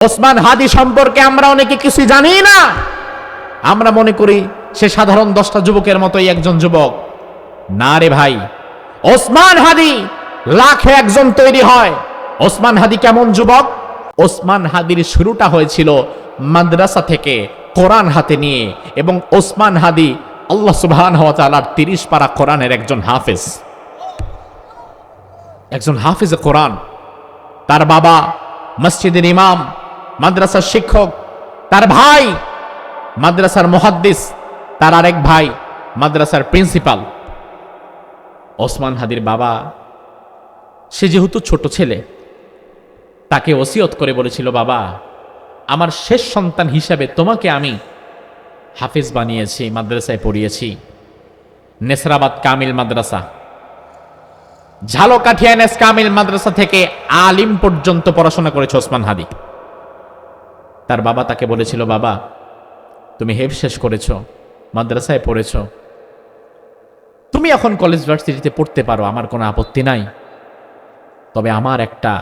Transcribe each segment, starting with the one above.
ওসমান হাদি সম্পর্কে আমরা অনেকে কিছু জানি না। আমরা মনে করি সে সাধারণ 10টা যুবকের মতোই একজন যুবক। না রে ভাই, ওসমান হাদি লাখে একজন তৈরি হয়। ওসমান হাদি কেমন যুবক? ওসমান হাদির শুরুটা হয়েছিল মাদ্রাসা থেকে, কোরআন হাতে নিয়ে। এবং ওসমান হাদি আল্লাহ সুবহানাহু ওয়া তাআলার 30 পারা কোরআনের একজন হাফেজ, একজন হাফেজে কোরআন। তার বাবা মসজিদের ইমাম, মাদ্রাসার শিক্ষক। তার ভাই মাদ্রাসার মুহাদ্দিস, তার আরেক ভাই মাদ্রাসার প্রিন্সিপাল। ওসমান হাদির বাবা, সে যেহেতু ছোট ছেলে, তাকে ওসিয়ত করে বলেছিল, বাবা, আমার শেষ সন্তান হিসাবে তোমাকে আমি হাফেজ বানিয়েছি, মাদ্রাসায় পড়িয়েছি। নেসরাবাদ কামিল মাদ্রাসা, ঝালকাঠিয়া নেস কামিল মাদ্রাসা থেকে আলিম পর্যন্ত পড়াশোনা করেছে ওসমান হাদি। তার বাবা তাকে বলেছিল, বাবা, তুমি হেফ শেষ করেছো, মাদ্রাসায় পড়েছো, তুমি এখন কলেজ ভার্সিটিতে পড়তে পারো, আমার কোনো আপত্তি নাই। তবে আমার একটা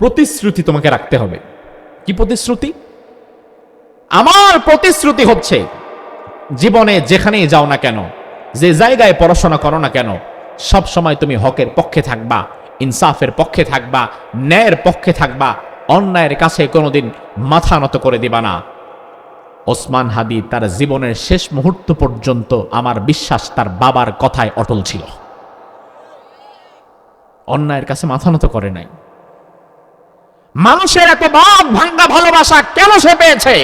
প্রতিশ্রুতি তোমাকে রাখতে হবে। কি প্রতিশ্রুতি? আমার প্রতিশ্রুতি হচ্ছে, জীবনে যেখানেই যাও না কেন, যে জায়গায় পড়াশোনা করো না কেন, সব সময় তুমি হকের পক্ষে থাকবা, ইনসাফের পক্ষে থাকবা, ন্যায়ের পক্ষে থাকবা, অন্যায়ের কাছে কোনোদিন মাথা নত করে দিবা না। ওসমান হাদি তার জীবনের শেষ মুহূর্ত পর্যন্ত আমার বিশ্বাস তার বাবার কথায় অটল ছিল, অন্যায়ের কাছে মাথা নত করে নাই। মানুষের এত বাদ ভাঙ্গা ভালোবাসা কেন সে পেয়েছে?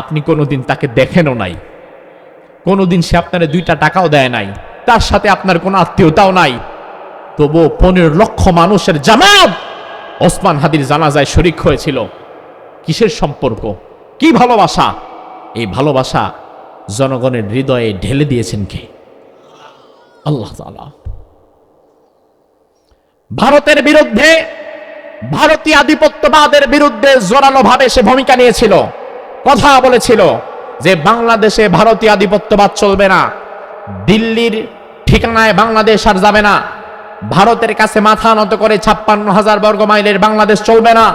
আপনি কোনোদিন তাকে দেখেনও নাই, কোনোদিন সে আপনার 2টা টাকাও দেয় নাই, তার সাথে আপনার কোনো আত্মীয়তাও নাই। তবু 15 লক্ষ মানুষের জামাত ওসমান হাদির জানাজায় শরীক হয়েছিল। কিসের সম্পর্ক? কি ভালোবাসা? এই ভালোবাসা জনগণের হৃদয়ে ঢেলে দিয়েছেন কে? আল্লাহ তাআলা। ভারতের বিরুদ্ধে, ভারতীয় আধিপত্যবাদের বিরুদ্ধে জোরালোভাবে সে ভূমিকা নিয়েছিল, কথা বলেছিল যে বাংলাদেশে ভারতীয় আধিপত্যবাদ চলবে না, দিল্লির ঠিকানায় বাংলাদেশ আর যাবে না, ভারতের কাছে মাথা নত করে 56,000 বর্গ মাইলের বাংলাদেশ চলবে না।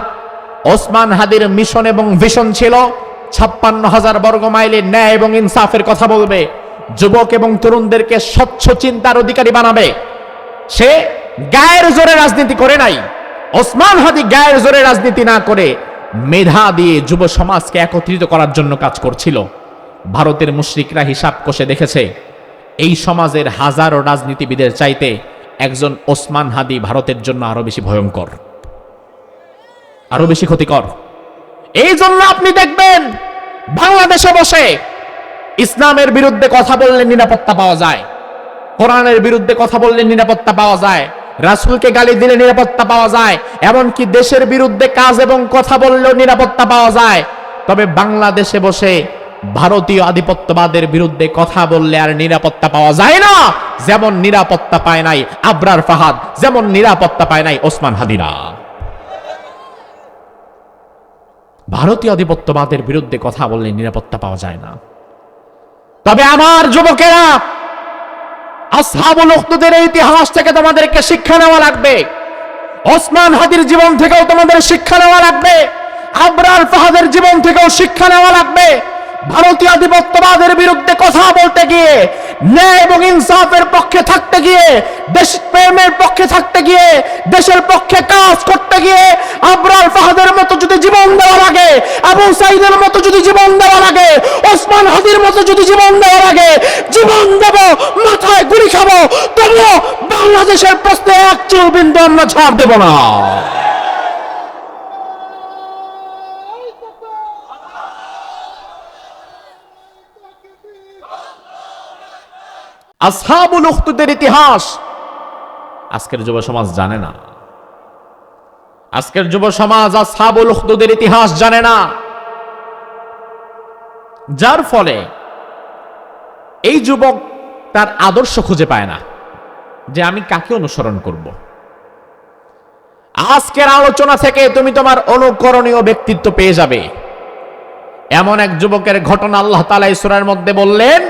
ওসমান হাদির মিশন এবং ভিশন ছিল 56,000 বর্গ মাইলের ন্যায় এবং ইনসাফের কথা বলবে, যুবক এবং তরুণদেরকে স্বচ্ছ চিন্তার অধিকারী বানাবে। সে গায়ের জোরে রাজনীতি করে নাই। ওসমান হাদি গায়ের জোরে রাজনীতি না করে মেধা দিয়ে যুব সমাজকে একত্রিত করার জন্য কাজ করছিল। ভারতের মুশরিকরা হিসাব কষে দেখেছে, এই সমাজের হাজারো রাজনীতিবিদের চাইতে একজন ওসমান হাদি ভারতের জন্য আরো বেশি ভয়ঙ্কর, আরো বেশি ক্ষতিকর। এই জন্য আপনি দেখবেন বাংলাদেশে বসে ইসলামের বিরুদ্ধে কথা বললে নিরাপত্তা পাওয়া যায়, কোরআনের বিরুদ্ধে কথা বললে নিরাপত্তা পাওয়া যায়, রাসূলকে গালি দিলে নিরাপত্তা পাওয়া যায়, এমনকি দেশের বিরুদ্ধে কাজ এবং কথা বললেও নিরাপত্তা পাওয়া যায়। তবে বাংলাদেশে বসে ভারতীয় আধিপত্যবাদের বিরুদ্ধে কথা বললে আর নিরাপত্তা পাওয়া যায় না। যেমন নিরাপত্তা পায় নাই আবরার ফাহাদ, যেমন নিরাপত্তা পায় নাই ওসমান হাদিরা। ভারতীয় আধিপত্যবাদের বিরুদ্ধে কথা বললে নিরাপত্তা পাওয়া যায় না। তবে আমার যুবকেরা, আসহাবুল উখদুদের ইতিহাস থেকে তোমাদেরকে শিক্ষা নেওয়া লাগবে, ওসমান হাদির জীবন থেকেও তোমাদের শিক্ষা নেওয়া লাগবে, আবরার ফাহাদের জীবন থেকেও শিক্ষা নেওয়া লাগবে। ভারতীয় আধিপত্যবাদের বিরুদ্ধে কথা বলতে গিয়ে, ন্যায় এবং ইনসাফের পক্ষে থাকতে গিয়ে, দেশপ্রেমের পক্ষে থাকতে গিয়ে, দেশের পক্ষে কাজ করতে গিয়ে আবরার ফাহাদের মতো যদি জীবন দেওয়া লাগে, আবু সাইদের মতো যদি জীবন দেওয়া লাগে, ওসমান হাদির মতো যদি জীবন দেওয়া লাগে, জীবন দেব, মাথায় গুলি খাবো, তবুও বাংলাদেশের প্রশ্নে এক চুল বিন্দু আমরা ছাড় দেব না। আসহাবুল উখদুদের ইতিহাস আজকের যুব সমাজ জানে না। আজকের যুব সমাজ আসহাবুল উখদুদের ইতিহাস জানে না, যার ফলে এই যুবক তার আদর্শ খুঁজে পায় না যে আমি কাকে অনুসরণ করব। আজকের আলোচনা থেকে তুমি তোমার অনুকরণীয় ব্যক্তিত্ব পেয়ে যাবে। এমন এক যুবকের ঘটনা আল্লাহ তাআলা এই সূরার মধ্যে বললেন,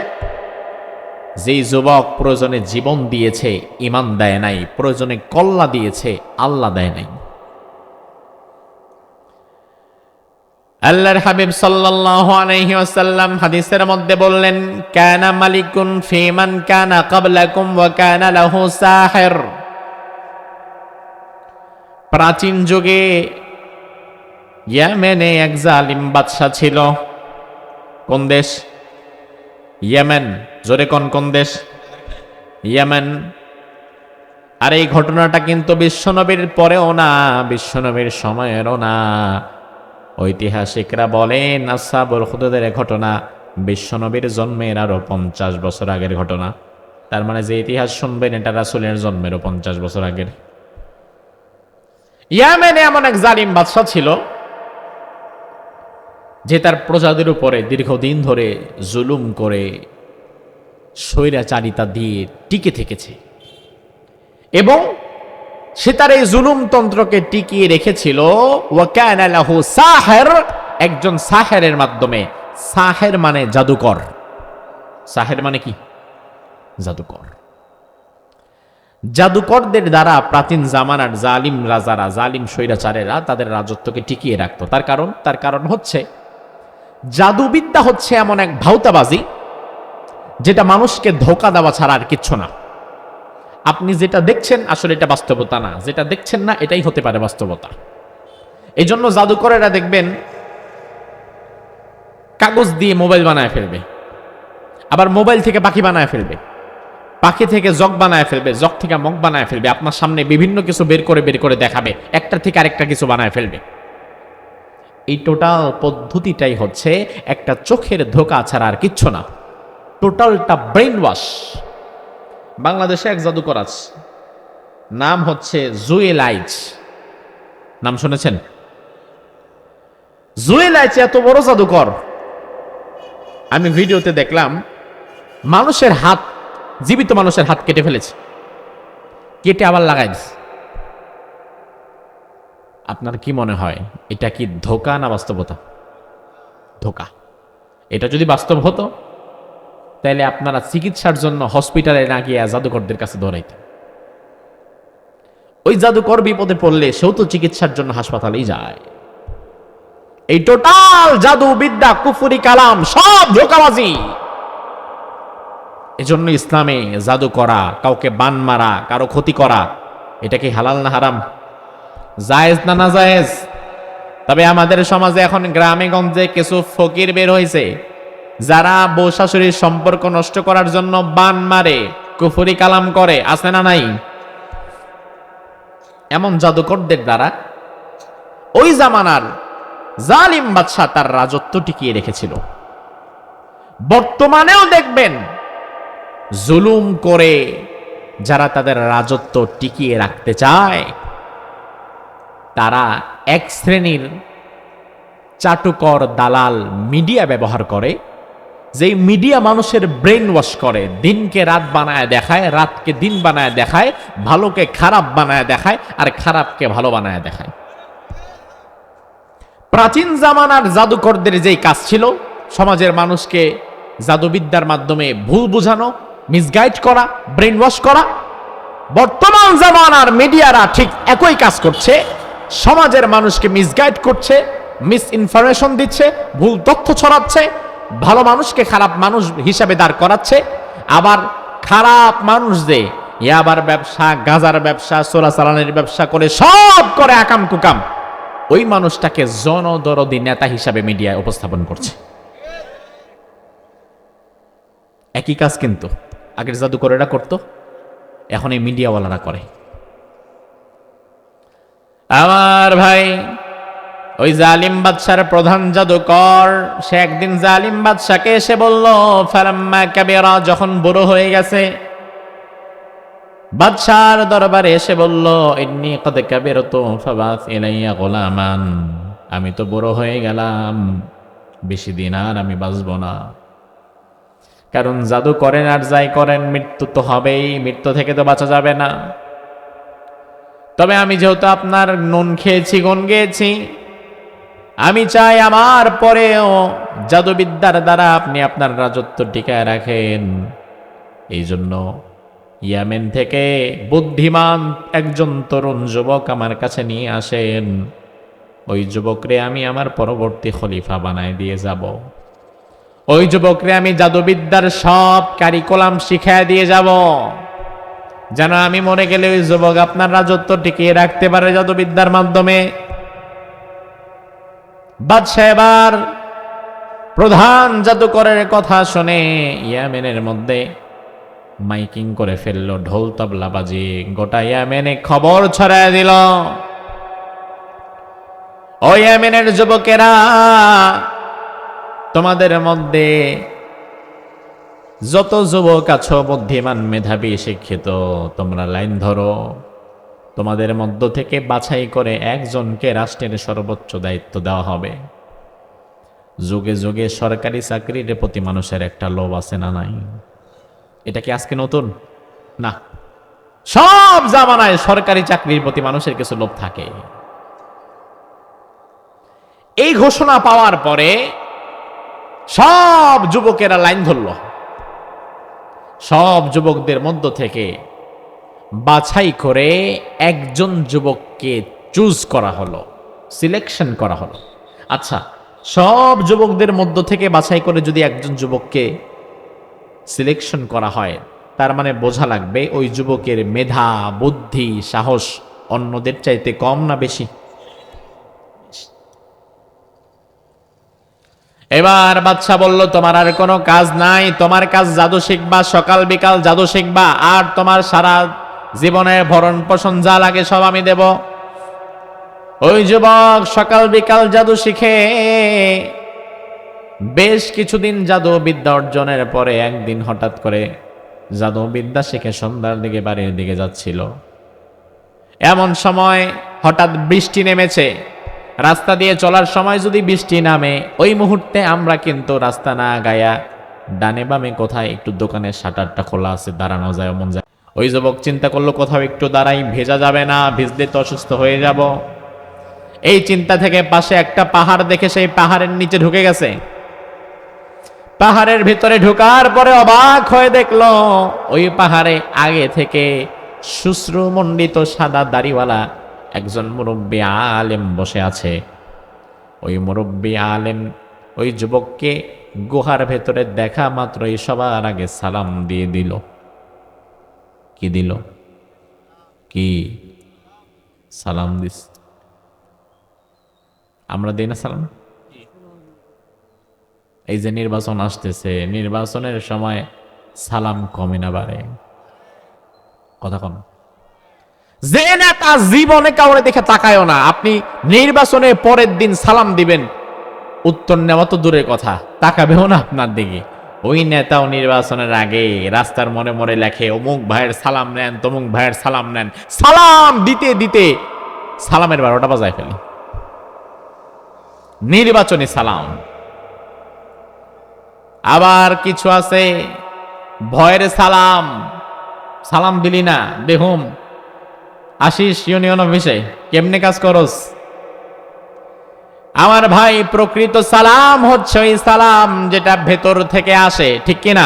যেই যুবক প্রয়োজনে জীবন দিয়েছে, ঈমান দেয় নাই, প্রয়োজনে কল্লা দিয়েছে, আল্লাহ দেয় নাই। আল্লাহর হাবিব সাল্লাল্লাহু আলাইহি ওয়াসাল্লাম হাদিসের মধ্যে বললেন, কানা মালিকুন ফিমান কানা ক্বাবলাকুম ওয়া কানা লাহু সাহির। প্রাচীন যুগে ইয়েমেনে এক জালিম বাদশা ছিল। কোন দেশ? ইয়েমেন। জোরে কোন দেশ? ইয়েমেন। আর এই ঘটনাটা কিন্তু বিশ্বনবীর পরেও না, বিশ্বনবীর সময়েরও না। ঐতিহাসিকরা বলেন আসহাবুল হুদুদের ঘটনা বিশ্বনবীর জন্মের আরো 50 বছর আগের ঘটনা। তার মানে যে ইতিহাস শুনবেন এটা রাসূলের জন্মেরও 50 বছর আগের। ইয়েমেনে এমন এক জালিম বাদশা ছিল যে তার প্রজাদের উপরে দীর্ঘদিন ধরে জুলুম করে স্বৈরাচারিতা দিয়ে টিকে থেকেছে এবং সে তার এই জুলুমতন্ত্রকে টিকিয়ে রেখেছিল ওয়া কানা লাহু সাহির, একজন সাহেরের মাধ্যমে। সাহের মানে জাদুকর। সাহের মানে কি? জাদুকর। জাদুকরদের দ্বারা প্রাচীন জামানার জালিম রাজারা, জালিম স্বৈরাচারেরা তাদের রাজত্বকে টিকিয়ে রাখত। তার কারণ হচ্ছে জাদুবিদ্যা হচ্ছে এমন এক ভাউতাবাজি যেটা মানুষকে ধোঁকা দেওয়া ছাড়া আর কিচ্ছু না। আপনি যেটা দেখছেন আসলে এটা বাস্তবতা না, যেটা দেখছেন না এটাই হতে পারে বাস্তবতা। এই জন্য জাদুকরেরা দেখবেন কাগজ দিয়ে মোবাইল বানায় ফেলবে, আবার মোবাইল থেকে পাখি বানায় ফেলবে, পাখি থেকে জগ বানায় ফেলবে, জগ থেকে মগ বানায় ফেলবে, আপনার সামনে বিভিন্ন কিছু বের করে দেখাবে, একটা থেকে আরেকটা কিছু বানায় ফেলবে। এই টোটাল পদ্ধতিটাই হচ্ছে একটা চোখের ধোঁকা ছাড়া আর কিচ্ছু না। টোটালটা ব্রেইন ওয়াশ। বাংলাদেশে এক জাদুকর আছে, নাম হচ্ছে জুয়েল আইচ। নাম শুনেছেন? জুয়েল আইচ এত বড় জাদুকর, আমি ভিডিওতে দেখলাম মানুষের হাত, জীবিত মানুষের হাত কেটে ফেলেছে, কেটে আবার লাগাই দিচ্ছে। আপনার কি মনে হয় এটা কি ধোঁকা না বাস্তবতা? ধোঁকা। এটা যদি বাস্তব হতো তাহলে আপনারা চিকিৎসার জন্য হসপিটালে না গিয়ে জাদুকরদের কাছে দৌড়াইতেন। ওই জাদুকর বিপদে পড়লে সেও তো চিকিৎসার জন্য হাসপাতালেই যায়। এই টোটাল জাদু বিদ্যা, কুফরি কালাম সব ধোঁকাবাজি। এজন্য ইসলামে জাদু করা, কাউকে বান মারা, কারো ক্ষতি করা, এটা কি হালাল না হারাম? জায়েজ না না জায়েজ? তবে আমাদের সমাজে এখন গ্রামে গঞ্জে কিছু ফকির বের হয়েছে যারা বউ শাশুড়ির সম্পর্ক নষ্ট করার জন্য বান মারে, কুফরি কালাম করে, আছে না নাই? এমন জাদুকরদের দ্বারা ওই জামানার জালিম বাদশা তার রাজত্ব টিকিয়ে রেখেছিল। বর্তমানেও দেখবেন জুলুম করে যারা তাদের রাজত্ব টিকিয়ে রাখতে চায় তারা এক শ্রেণীর চাটুকর দালাল মিডিয়া ব্যবহার করে, যেই মিডিয়া মানুষের ব্রেন ওয়াশ করে, দিনকে রাত বানায় দেখায়, রাতকে দিন বানায় দেখায়, ভালোকে খারাপ বানায় দেখায়, আর খারাপকে ভালো বানায় দেখায়। প্রাচীন জামানার জাদুকরদের যেই কাজ ছিল সমাজের মানুষকে জাদুবিদ্যার মাধ্যমে ভুল বোঝানো, মিসগাইড করা, ব্রেন ওয়াশ করা, বর্তমান জামানার মিডিয়ারা ঠিক একই কাজ করছে। সমাজের মানুষকে মিসগাইড করছে, মিস ইনফরমেশন দিচ্ছে, ভুল তথ্য ছড়াচ্ছে, ভালো মানুষকে খারাপ মানুষ হিসাবে দাঁড় করাচ্ছে, আবার খারাপ মানুষদের ইয়াবার ব্যবসা, গাজার ব্যবসা, চোরাচালানের ব্যবসা করে সব করে আকাম কুকাম, ওই মানুষটাকে জনদরদি নেতা হিসাবে মিডিয়ায় উপস্থাপন করছে। একই কাজ কিন্তু আগের জাদুকরেরা করতো, এখন এই মিডিয়াওয়ালারা করে। আমার ভাই, ওই জালিম বাদশার প্রধান জাদুকর সে একদিন জালিম বাদশাকে এসে বলল, ফালাম্মা কাবিরা, যখন বুড়ো হয়ে গেছে, বাদশার দরবারে এসে বলল, ইন্নী কদ কাবিরতু ফাবাস ইলাইয়া গোলামান, আমি তো বুড়ো হয়ে গেলাম, বেশি দিন আর আমি বাঁচবো না। কারণ জাদু করেন আর যাই করেন মৃত্যু তো হবেই, মৃত্যু থেকে তো বাঁচা যাবে না। তবে আমি যেহেতু আপনার নুন খেয়েছি, গুণ গেয়েছি, আমি চাই আমার পরেও জাদুবিদ্যার দ্বারা আপনি আপনার রাজত্ব টিকায় রাখেন। এই জন্য ইয়েমেন থেকে বুদ্ধিমান একজন তরুণ যুবক আমার কাছে নিয়ে আসেন। ওই যুবকরে আমি আমার পরবর্তী খলিফা বানায় দিয়ে যাব। ওই যুবকরে আমি জাদুবিদ্যার সব কারিকুলাম শিখায় দিয়ে যাব, যেন আমি মরে গেলে ওই যুবক আপনার রাজত্ব টিকিয়ে রাখতে পারে জাদুবিদ্যার মাধ্যমে। বাদশাহ এবার প্রধান জাদুকরের কথা শুনে ইয়ামেনের মধ্যে মাইকিং করে ফেললো, ঢোল তবলা বাজিয়ে গোটা ইয়ামেনে খবর ছড়ায় দিল। ও ইয়ামেনের যুবকেরা, তোমাদের মধ্যে যত যুবক আছো বুদ্ধিমান, মেধাবী, শিক্ষিত, তোমরা লাইন ধরো। তোমাদের মধ্য থেকে বাছাই করে একজনকে রাষ্ট্রের সর্বোচ্চ দায়িত্ব দেওয়া হবে। যুগে যুগে সরকারি চাকরির প্রতি মানুষের একটা লোভ আছে না নাই? এটা কি আজকে নতুন না? সব জামানায় সরকারি চাকরির প্রতি মানুষের কিছু লোভ থাকে। এই ঘোষণা পাওয়ার পরে সব যুবকেরা লাইন ধরল। সব যুবকদের মধ্য থেকে বাছাই করে একজন যুবককে চুজ করা হলো, সিলেকশন করা হলো। আচ্ছা, সব যুবকদের মধ্য থেকে বাছাই করে যদি একজন যুবককে সিলেকশন করা হয়, তার মানে বোঝা লাগবে ওই যুবকের মেধা, বুদ্ধি, সাহস অন্যদের চাইতে কম না বেশি? এবার বাদশা বলল, তোমার আর কোনো কাজ নাই, তোমার কাজ জাদু শিখবা, সকাল বিকাল জাদু শিখবা, আর তোমার সারা জীবনের ভরণ পোষণ যা লাগে সব আমি দেব। ওই যুবক সকাল বিকাল জাদু শিখে বেশ কিছুদিন জাদু বিদ্যা অর্জনের পরে একদিন হঠাৎ করে জাদু বিদ্যা শিখে সন্ধ্যার দিকে বাড়ির দিকে যাচ্ছিল। এমন সময় হঠাৎ বৃষ্টি নেমেছে। রাস্তা দিয়ে চলার সময় যদি বৃষ্টি নামে, ওই মুহূর্তে আমরা কিন্তু রাস্তা না গায়া ডানে বামে কোথায় একটু দোকানের শাটারটা খোলা আছে, দাঁড়ানো যায়, মন যায়। ওই যুবক চিন্তা করলো কোথাও একটু দাঁড়াই, ভেজা যাবে না, ভিজলে তো অসুস্থ হয়ে যাব। এই চিন্তা থেকে পাশে একটা পাহাড় দেখে সেই পাহাড়ের নিচে ঢুকে গেছে। পাহাড়ের ভিতরে ঢোকার পরে অবাক হয়ে দেখলো ওই পাহাড়ে আগে থেকে শুশ্রুমণ্ডিত সাদা দাড়িওয়ালা একজন মুরব্বী আলেম বসে আছে। ওই মুরব্বী আলেম ওই যুবককে গুহার ভেতরে দেখা মাত্রই সবার আগে সালাম দিয়ে দিল। কি দিল? কি সালাম দিস? আমরা দিই না সালাম? এই যে নির্বাচন আসতেছে, নির্বাচনের সময় সালাম কমে না বাড়ে? কথা কম। যে নেতা জীবনে কাউরে দেখে তাকায়ও না, আপনি নির্বাচনের পরের দিন সালাম দিবেন, উত্তর নেওয়া তো দূরের কথা, তাকাবেও না আপনার দিকে। ওই নেতাও নির্বাচনের আগে রাস্তার মনে মনে লেখে অমুক ভাইয়ের সালাম নেন, তমুক ভাইয়ের সালাম নেন। সালাম দিতে দিতে সালামের 12টা বাজায় ফেলে। নির্বাচনী সালাম। আবার কিছু আছে ভয়ের সালাম। সালাম দিলি না, বেহুম আশিস ইউনিয়ন অফিসে, কেমনে কাজ করস? আমার ভাই, প্রকৃত সালাম হচ্ছে ওই সালাম যেটা ভেতর থেকে আসে, ঠিক কিনা?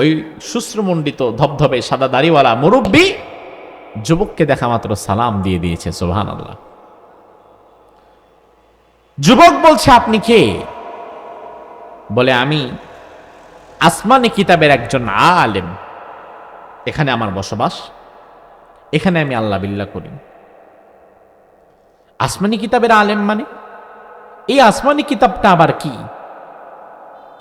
ওই শুশ্রুমণ্ডিত ধবধবে সাদা দাড়িওয়ালা মুরব্বী যুবককে দেখা মাত্র সালাম দিয়ে দিয়েছে। সুবহানাল্লাহ। যুবক বলছে, আপনি কে? বলে, আমি আসমানি কিতাবের একজন আলেম, এখানে আমার বসবাস, এখানে আমি আল্লাহ বিল্লাহ করি। আসমানি কিতাবের আলেম মানে? এই আসমানি কিতাবটা আবার কি?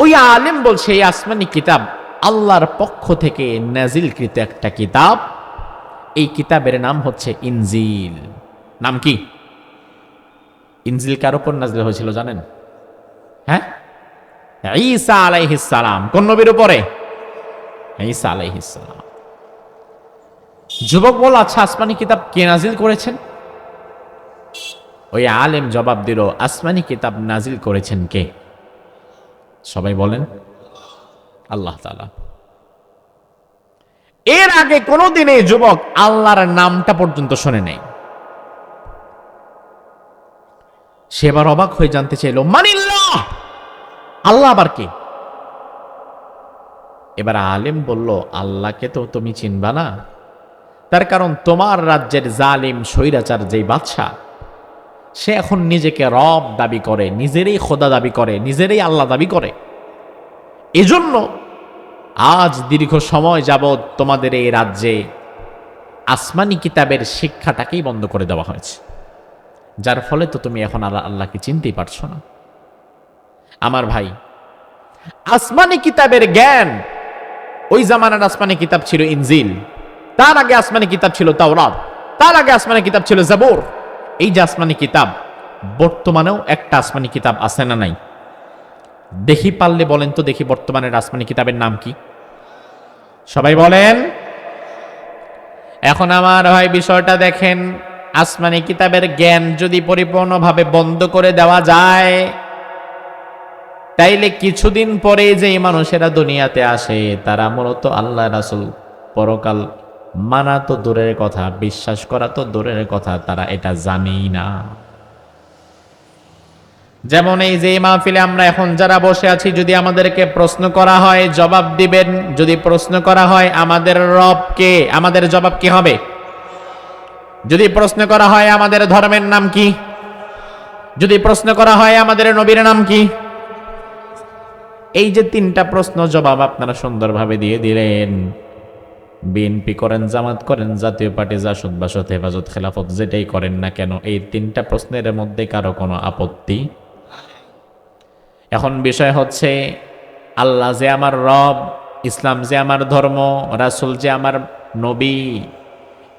ওই আলেম বলছে, এই আসমানি কিতাব আল্লাহর পক্ষ থেকে নাজিলকৃত একটা কিতাব। এই কিতাবের নাম হচ্ছে ইনজিল। নাম কি? ইনজিল কার উপর নাজিল হয়েছিল জানেন? হ্যাঁ, ঈসা আলাইহিস সালাম। কোন নবীর উপরে? ঈসা আলাইহিস সালাম। যুবক বল, আচ্ছা আসমানি কিতাব কে নাজিল করেছেন? ওই আলেম জবাব দিল, আসমানি কিতাব নাজিল করেছেন কে? সবাই বলেন, আল্লাহ তাআলা। এর আগে কোনোদিনে যুবক আল্লাহর নামটা পর্যন্ত শোনে নাই। সেবার অবাক হয়ে জানতে চাইল, মানিল্লাহ, আল্লাহ আবার কে? এবার আলেম বলল, আল্লাহকে তো তুমি চিনবা না, তার কারণ তোমার রাজ্যের জালিম স্বৈরাচার যেই বাদশা, সে এখন নিজেকে রব দাবি করে, নিজেরই খোদা দাবি করে, নিজেরই আল্লাহ দাবি করে। এজন্য আজ দীর্ঘ সময় যাবৎ তোমাদের এই রাজ্যে আসমানি কিতাবের শিক্ষাটাকেই বন্ধ করে দেওয়া হয়েছে, যার ফলে তো তুমি এখন আল্লাহকে চিনতেই পারছো না। আমার ভাই, আসমানি কিতাবের জ্ঞান, ওই জামানার আসমানি কিতাব ছিল ইনজিল, তার আগে আসমানি কিতাব ছিল তাওরাত, তার আগে আসমানি কিতাব ছিল জাবুর। এই যে আসমানি কিতাব, বর্তমানেও একটা আসমানি কিতাব আছে না নাই? দেখি পারলে বলেন তো দেখি, বর্তমানের আসমানি কিতাবের নাম কি? সবাই বলেন। এখন আমার ভাই বিষয়টা দেখেন, আসমানি কিতাবের জ্ঞান যদি পরিপূর্ণভাবে বন্ধ করে দেওয়া যায়, তাইলে কিছুদিন পরে যে মানুষেরা দুনিয়াতে আসে তারা মূলত আল্লাহ রাসূল পরকাল মানা তো দূরের কথা, বিশ্বাস করা তো দূরের কথা, তারা এটা জানেই না। যেমন এই যে মাহফিলে আমরা এখন যারা বসে আছি, যদি আমাদেরকে প্রশ্ন করা হয় জবাব দিবেন। যদি প্রশ্ন করা হয় আমাদের রব কে, আমাদের জবাব কি হবে? যদি প্রশ্ন করা হয় আমাদের ধর্মের নাম কি, যদি প্রশ্ন করা হয় আমাদের নবীর নাম কি, এই যে তিনটা প্রশ্ন জবাব আপনারা সুন্দরভাবে দিয়ে দিলেন। বিএনপি করেন, জামাত করেন, জাতীয় পার্টি, জাসদ, বাসদ, হেফাজত, খেলাফত, যেটাই করেন না কেন, এই তিনটা প্রশ্নের মধ্যে কারো কোনো আপত্তি। এখন বিষয় হচ্ছে, আল্লাহ যে আমার রব, ইসলাম যে আমার ধর্ম, রাসূল যে আমার নবী,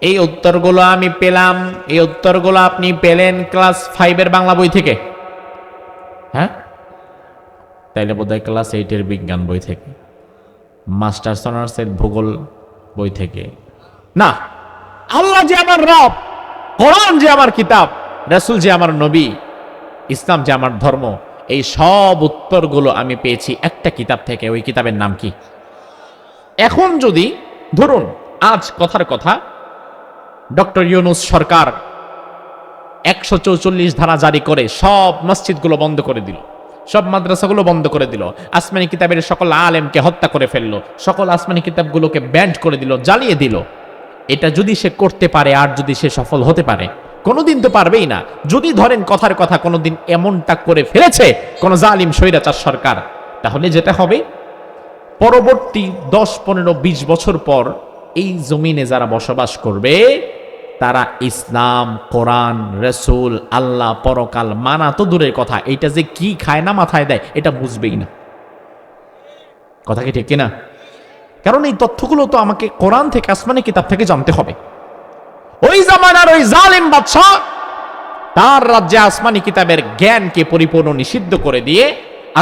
এই উত্তরগুলো আমি পেলাম। এই উত্তরগুলো আপনি পেলেন ক্লাস 5-এর বাংলা বই থেকে? হ্যাঁ, তাইলে বোধহয় ক্লাস 8-এর বিজ্ঞান বই থেকে, মাস্টার্স অনার্সের ভূগোল বই থেকে না। আল্লাহ যে আমার রব, কোরআন যে আমার কিতাব, রাসূল যে আমার নবী, ইসলাম যে আমার ধর্ম, এই সব উত্তরগুলো আমি পেয়েছি একটা কিতাব থেকে। ওই কিতাবের নাম কি? এখন যদি ধরুন আজ কথার কথা ডক্টর ইউনূস সরকার 144 ধারা জারি করে সব মসজিদগুলো বন্ধ করে দিল, সব মাদ্রাসাগুলো বন্ধ করে দিল, আসমানি কিতাবের সকল আলেমকে হত্যা করে ফেললো, সকল আসমানি কিতাবগুলোকে ব্যান্ড করে দিল, জ্বালিয়ে দিল, এটা যদি সে করতে পারে আর যদি সে সফল হতে পারে, কোনোদিন তো পারবেই না। যদি ধরেন কথার কথা কোনোদিন এমনটা করে ফেলেছে কোন জালিম স্বৈরাচার সরকার, তাহলে যেটা হবে, পরবর্তী 10, 15, 20 বছর পর এই জমিনে যারা বসবাস করবে তারা ইসলাম, কোরআন, রাসূল, আল্লাহ, পরকাল মানা তো দূরের কথা, এটা যে কি খায় না মাথায় দেয় এটা বুঝবেই না। কথা কি ঠিক কিনা? কারণ এই তথ্যগুলো তো আমাকে কোরআন থেকে, আসমানি কিতাব থেকে জানতে হবে। ওই জামানার ওই জালিম বাদশা তার রাজ্যে আসমানি কিতাবের জ্ঞানকে পরিপূর্ণ নিষিদ্ধ করে দিয়ে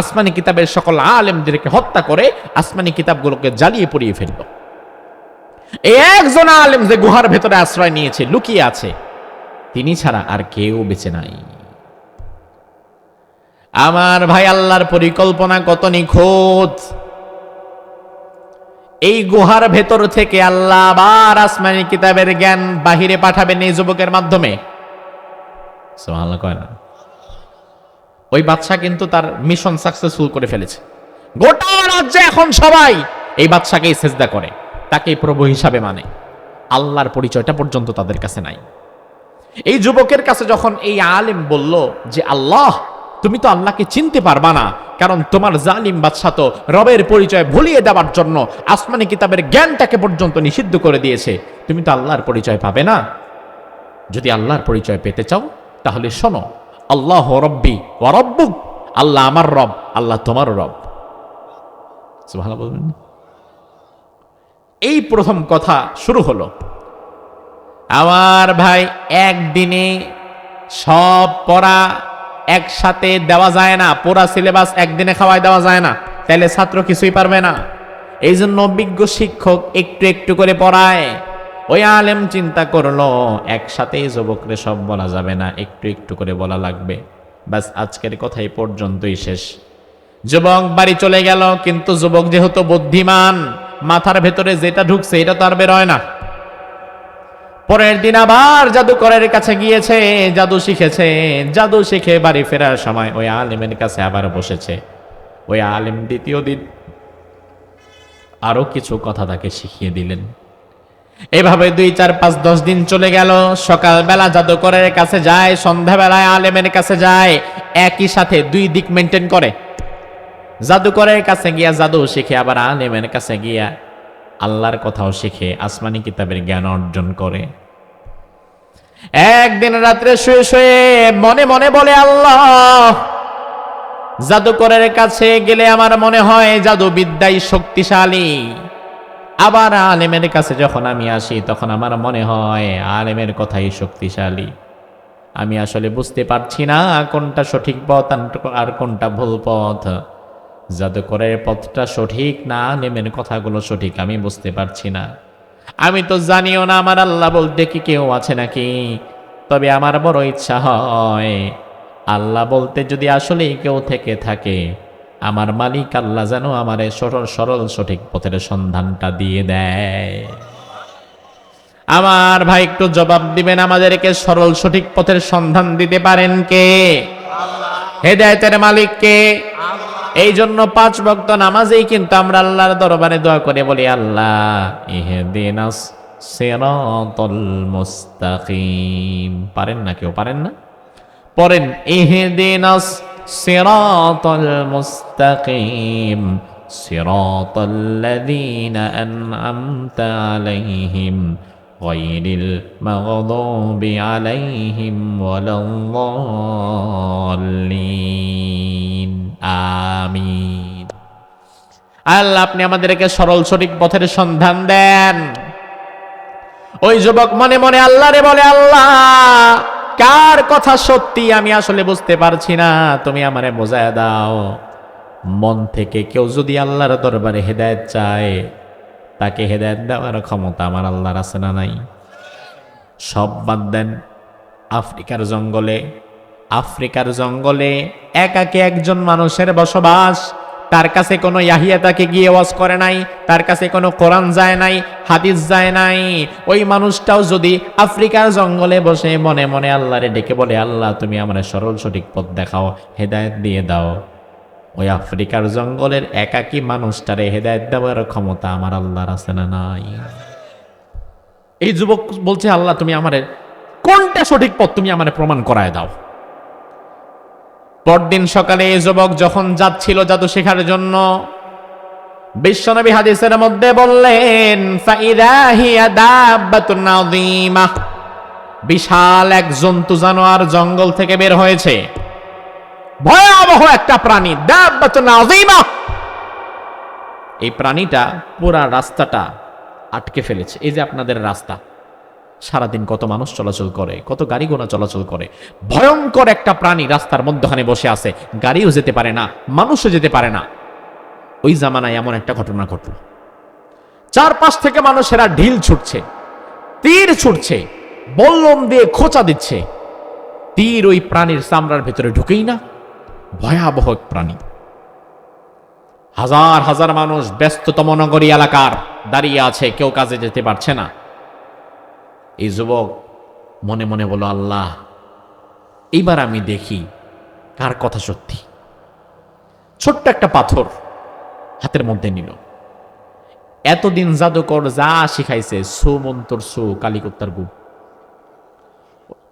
আসমানি কিতাবের সকল আলেমদেরকে হত্যা করে আসমানি কিতাবগুলোকে জ্বালিয়ে পুড়িয়ে ফেলল। এই একজন আলেম যে গুহার ভেতরে আশ্রয় নিয়েছে, লুকিয়ে আছে, তিনি ছাড়া আর কেউ বেঁচে নাই। আমার ভাই, আল্লাহর পরিকল্পনা কত নিখুঁত। এই গুহার ভেতর থেকে আল্লাহ আবার আসমানি কিতাবের জ্ঞান বাহিরে পাঠাবেন এই যুবকের মাধ্যমে। সুবহানাল্লাহ কয় না? ওই বাদশা কিন্তু তার মিশন সাকসেসফুল করে ফেলেছে। গোটা রাজ্যে এখন সবাই এই বাদশাকেই সেজদা করে, তাকেই প্রভু হিসাবে মানে। আল্লাহর পরিচয়টা পর্যন্ত তাদের কাছে নাই। এই যুবকের কাছে যখন এই আলেম বলল যে আল্লাহ, তুমি তো আল্লাহকে চিনতে পারবা না, কারণ তোমার জালিম বাদশা তো রবের পরিচয় ভুলিয়ে দেওয়ার জন্য আসমানি কিতাবের জ্ঞানটাকে পর্যন্ত নিষিদ্ধ করে দিয়েছে, তুমি তো আল্লাহর পরিচয় পাবে না। যদি আল্লাহর পরিচয় পেতে চাও তাহলে শোনো, আল্লাহ রব্বি ওয়া রব্বুক, আল্লাহ আমার রব, আল্লাহ তোমার রব। সুবহানাল্লাহ বলবেন। এই প্রথম কথা শুরু হলো। আমার ভাই, একদিনে সব পড়া একসাথে দেওয়া যায় না, পুরা সিলেবাস একদিনে খাওয়াই দেওয়া যায় না, তাহলে ছাত্র কিছুই পারবে না। এই জন্য অভিজ্ঞ শিক্ষক একটু একটু করে পড়ায়। ওই আলেম চিন্তা করলো একসাথে যুবকরে সব বলা যাবে না, একটু একটু করে বলা লাগবে। বাস আজকের কথা এই পর্যন্তই শেষ। যুবক বাড়ি চলে গেল, কিন্তু যুবক যেহেতু বুদ্ধিমান, মাথার ভেতরে যেটা ঢুকছে এটা তো আর বেরোয় না। পরের দিন আবার জাদুকরের কাছে গিয়েছে, জাদু শিখেছে। জাদু শিখে বাড়ি ফেরার সময় ওই আলেমের কাছে আবার বসেছে। ওই আলেম দ্বিতীয় দিন আরো কিছু কথা তাকে শিখিয়ে দিলেন। এভাবে 2, 4, 5, 10 দিন চলে গেল। সকালবেলা জাদুকরের কাছে যায়, সন্ধ্যাবেলায় আলেমের কাছে যায়, একই সাথে 2 দিক মেনটেন করে। জাদুকরের কাছে গিয়া জাদু শিখে, আবার আলেমের কাছে গিয়া আল্লাহর কথাও শিখে, আসমানি কিতাবের জ্ঞান অর্জন করে। একদিন রাত্রে শুয়ে শুয়ে মনে মনে বলে, আল্লাহ, জাদুকরের কাছে গেলে আমার মনে হয় জাদু বিদ্যাই শক্তিশালী, আবার আলেমের কাছে যখন আমি আসি তখন আমার মনে হয় আলেমের কথাই শক্তিশালী। আমি আসলে বুঝতে পারছি না কোনটা সঠিক পথ আর কোনটা ভুল পথ। জাদুকরের পথটা সঠিক না আলেমের কথাগুলো সঠিক, আমি বুঝতে পারছি না। আমি তো জানিও না আমার আল্লাহ বলতে কি কেউ আছে নাকি। তবে আমার বড় ইচ্ছা হয় আল্লাহ বলতে যদি আসলেই কেউ থেকে থাকে, আমার মালিক আল্লাহ যেন আমারে সরল সরল সঠিক পথের সন্ধানটা দিয়ে দেয়। আমার ভাই একটু জবাব দিবেন, আমাদেরকে সরল সঠিক পথের সন্ধান দিতে পারেন কে? হেদায়েতের মালিক কে? এই জন্য 5 ওয়াক্ত নামাজেই কিন্তু আমরা আল্লাহর দরবারে দোয়া করে বলি, আল্লাহ ইহদিনাস সিরাতাল মুস্তাকিম। পারেন না? কেউ পারেন না? পড়েন, ইহদিনাস সিরাতাল মুস্তাকিম সিরাতাল্লাযীনা আন'আমতা আলাইহিম গায়রিল মাগদুবি আলাইহিম ওয়ালাদ-দাল্লিন। আমিন। আল্লাহ, আপনি আমাদেরকে সরল সঠিক পথের সন্ধান দেন। ওই যুবক মনে মনে আল্লাহরে বলে, আল্লাহ, কার কথা সত্যি আমি আসলে বুঝতে পারছি না, তুমি আমারে বোঝায় দাও। মন থেকে কেউ যদি আল্লাহর দরবারে হেদায়েত চায়, তাকে হেদায়েত দেওয়ার ক্ষমতা আমার আল্লাহর আছে না নাই? সব বাদ দেন, আফ্রিকার জঙ্গলে একাকে একজন মানুষের বসবাস। তার কাছে কোনো ইয়াহিয়া তাকে গিয়ে ওয়াজ করে নাই, তার কাছে কোনো কোরআন যায় নাই, হাদিস যায় নাই। ওই মানুষটাও যদি আফ্রিকার জঙ্গলে বসে মনে মনে আল্লাহরে ডেকে বলে, আল্লাহ তুমি আমার সরল সঠিক পথ দেখাও, হেদায়েত দিয়ে দাও, ওই আফ্রিকার জঙ্গলের একাকী মানুষটারে হেদায়েত দেওয়ার ক্ষমতা আমার আল্লাহর আছে না নাই? এই যুবক বলছে, আল্লাহ তুমি আমারে কোনটা সঠিক পথ তুমি আমারে প্রমাণ করায় দাও। পরদিন সকালে এই যুবক যখন যাচ্ছিল জাদু শেখার জন্য, বিশ্বনবী হাদিসের মধ্যে বললেন, ফাইদা হিয়া দাব্বাতুন নাযীমা, বিশাল এক জন্তু জানোয়ার জঙ্গল থেকে বের হয়েছে, ভয়াবহ একটা প্রাণী, দাব্বাতুন নাযীমা। এই প্রাণীটা পুরা রাস্তাটা আটকে ফেলেছে। এই যে আপনাদের রাস্তা, সারাদিন কত মানুষ চলাচল করে, কত গাড়ি ঘোড়া চলাচল করে, ভয়ঙ্কর একটা প্রাণী রাস্তার মধ্যখানে বসে আছে, গাড়িও যেতে পারে না, মানুষও যেতে পারে না। ওই জামানায় এমন একটা ঘটনা ঘটল, চারপাশ থেকে মানুষেরা ঢিল ছুটছে, তীর ছুটছে, বল্লম দিয়ে খোঁচা দিচ্ছে, তীর ওই প্রাণীর চামড়ার ভেতরে ঢুকেই না। ভয়াবহ এক প্রাণী। হাজার হাজার মানুষ ব্যস্ততম নগরী এলাকার দাঁড়িয়ে আছে, কেউ কাজে যেতে পারছে না। এই যুবক মনে মনে বলল, আল্লাহ এইবার আমি দেখি কার কথা সত্যি। ছোট্ট একটা পাথর হাতের মধ্যে নিল। এতদিন জাদুকর যা শিখাইছে, সু মন্তর সু, কালিকুত্তার গু,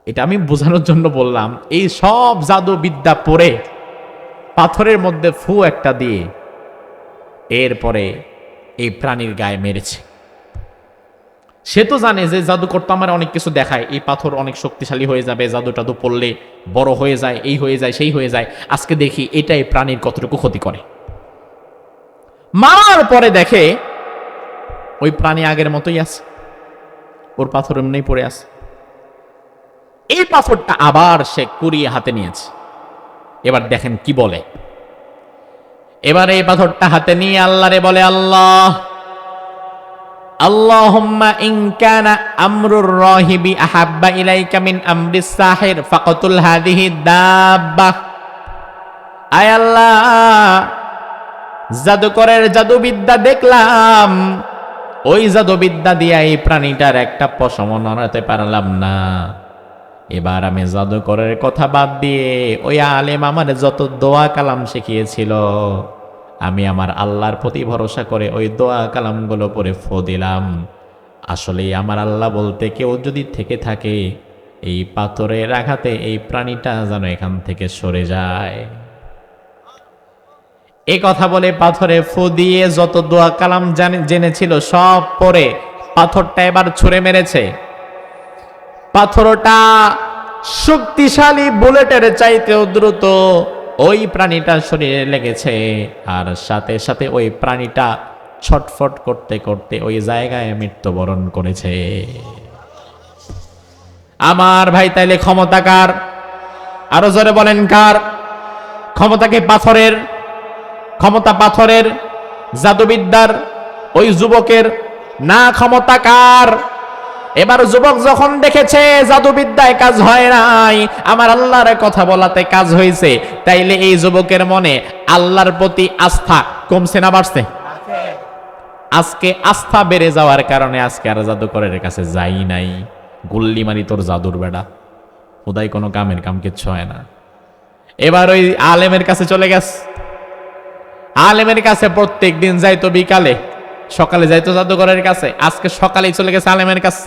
এটা আমি বোঝানোর জন্য বললাম। এই সব জাদু বিদ্যা পড়ে পাথরের মধ্যে ফু একটা দিয়ে এরপরে এই প্রাণীর গায়ে মেরেছে। সে তো জানে যে জাদুকর তো আমার অনেক কিছু দেখায়, এই পাথর অনেক শক্তিশালী হয়ে যাবে, জাদু টাদু পড়লে বড় হয়ে যায়, এই হয়ে যায়, সেই হয়ে যায়। আজকে দেখি এটাই প্রাণীর কতটুকু ক্ষতি করে। মারার পরে দেখে ওই প্রাণী আগের মতোই আছে, ওর পাথর এমনি পড়ে আছে। এই পাথরটা আবার সে কুড়িয়ে হাতে নিয়েছে। এবার দেখেন কি বলে। এবার এই পাথরটা হাতে নিয়ে আল্লাহরে বলে, আল্লাহ, আল্লাহুম্মা ইন কানা আমরুর রাহিবি আহাব্বা ইলাইকা মিন আমরিস সাহির ফাকতুল হাদিহি দাব্বা। আয় আল্লাহ, জাদুকরের জাদুবিদ্যা দেখলাম, ওই জাদুবিদ্যা দিয়ে এই প্রাণীটার একটা পশমও নড়াতে পারলাম না। এবার আমি জাদুকরের কথা বাদ দিয়ে ওই আলেম আমার যত দোয়া কালাম শিখিয়েছিল, আমি আমার আল্লাহর প্রতি ভরসা করে ওই দোয়া কালামগুলো পড়ে ফু দিলাম। আসলে আমার আল্লাহ বলতে কেউ যদি থেকে থাকে, এই পাথরের আঘাতে এই প্রাণীটা যেন এখান থেকে সরে যায়। এই কথা বলে পাথরে ফু দিয়ে যত দোয়া কালাম জেনেছিল সব পরে পাথরটা এবার ছুঁড়ে মেরেছে। পাথরটা শক্তিশালী বুলেটের চাইতেও দ্রুত ওই প্রাণীটার শরীরে লেগেছে, আর সাথে সাথে ওই প্রাণীটা ছটফট করতে করতে ওই জায়গায় মৃত্যুবরণ করেছে। আমার ভাই, তাইলে ক্ষমতা কার? আরো জোরে বলেন কার? ক্ষমতা কি পাথরের? ক্ষমতা পাথরের, জাদুবিদ্যার, ওই যুবকের? না, ক্ষমতা কার? এবার যুবক যখন দেখেছে জাদুবিদ্যায় কাজ হয় নাই, আমার আল্লাহর কথা বলাতে কাজ হয়েছে, তাইলে এই যুবকের মনে আল্লাহর প্রতি আস্থা কমছে না বাড়ছে? আজকে আস্থা বেড়ে যাওয়ার কারণে আজকে আর জাদুকরের কাছে যাই নাই। গুল্লি মারি তোর জাদুর বেড়া, উদয় কোনো কামের কাম কিচ্ছু হয় না। এবার ওই আলেমের কাছে চলে গেছে। আলেমের কাছে প্রত্যেক দিন যাইতো, বিকালে সকালে যাইতো জাদুকরের কাছে, আজকে সকালেই চলে গেছে আলেমের কাছে।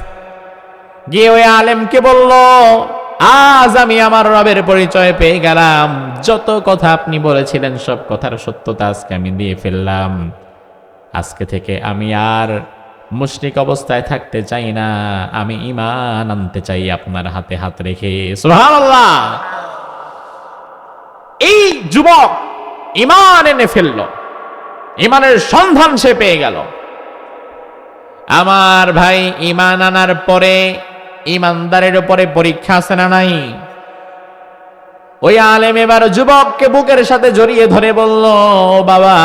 গিয়ে ওই আলেমকে বলল, আজ আমি আমার রবের পরিচয় পেয়ে গেলাম, যত কথা আপনি বলেছিলেন সব কথার সত্যতা আজকে আমি দিয়ে ফেললাম। আজকে থেকে আমি আর মুশরিক অবস্থায় থাকতে চাই না, আমি ঈমান আনতে চাই আপনার হাতে হাত রেখে। সুবহানাল্লাহ। এই যুবক ঈমান এনে ফেলল, ঈমানের সন্ধান সে পেয়ে গেল। আমার ভাই, ঈমান আনার পরে ঈমানদারের উপরে পরীক্ষা আছে না নাই? ওই আলেম এবার যুবককে বুকের সাথে জড়িয়ে ধরে বলল, ও বাবা,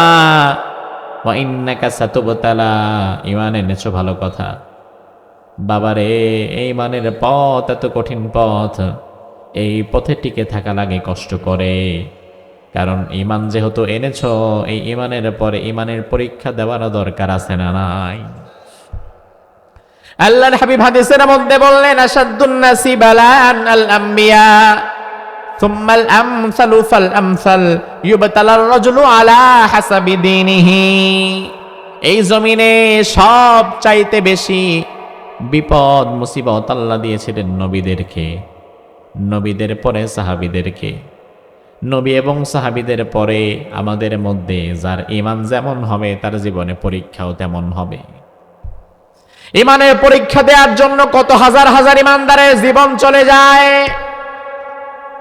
ওয়া ইন্নাকা সাতুবতালা, ঈমান এনেছো ভালো কথা। বাবারে, এই ঈমানের পথ এত কঠিন পথ, এই পথে টিকে থাকা লাগে কষ্ট করে। কারণ ঈমান যেহেতু এনেছো, এই ঈমানের পরে ঈমানের পরীক্ষা দেওয়ার দরকার আছে না নাই? আল্লাহর হাবিব হাদিসের মধ্যে বললেন, আশাদ্দুন নাসি বালান আল আম্বিয়া সুম্মাল আমসালু ফাল আমসাল ইউবতালার রাজুলু আলা হাসাবি দীনিহি। এই জমিনে সব চাইতে বেশি বিপদ মুসিবত আল্লাহ দিয়েছিলেন নবীদেরকে, নবীদের পরে সাহাবীদেরকে। নবী এবং সাহাবীদের পরে আমাদের মধ্যে যার ঈমান যেমন হবে তার জীবনে পরীক্ষাও তেমন হবে। ঈমানের পরীক্ষা দেওয়ার জন্য কত হাজার হাজার ঈমানদারের জীবন চলে যায়।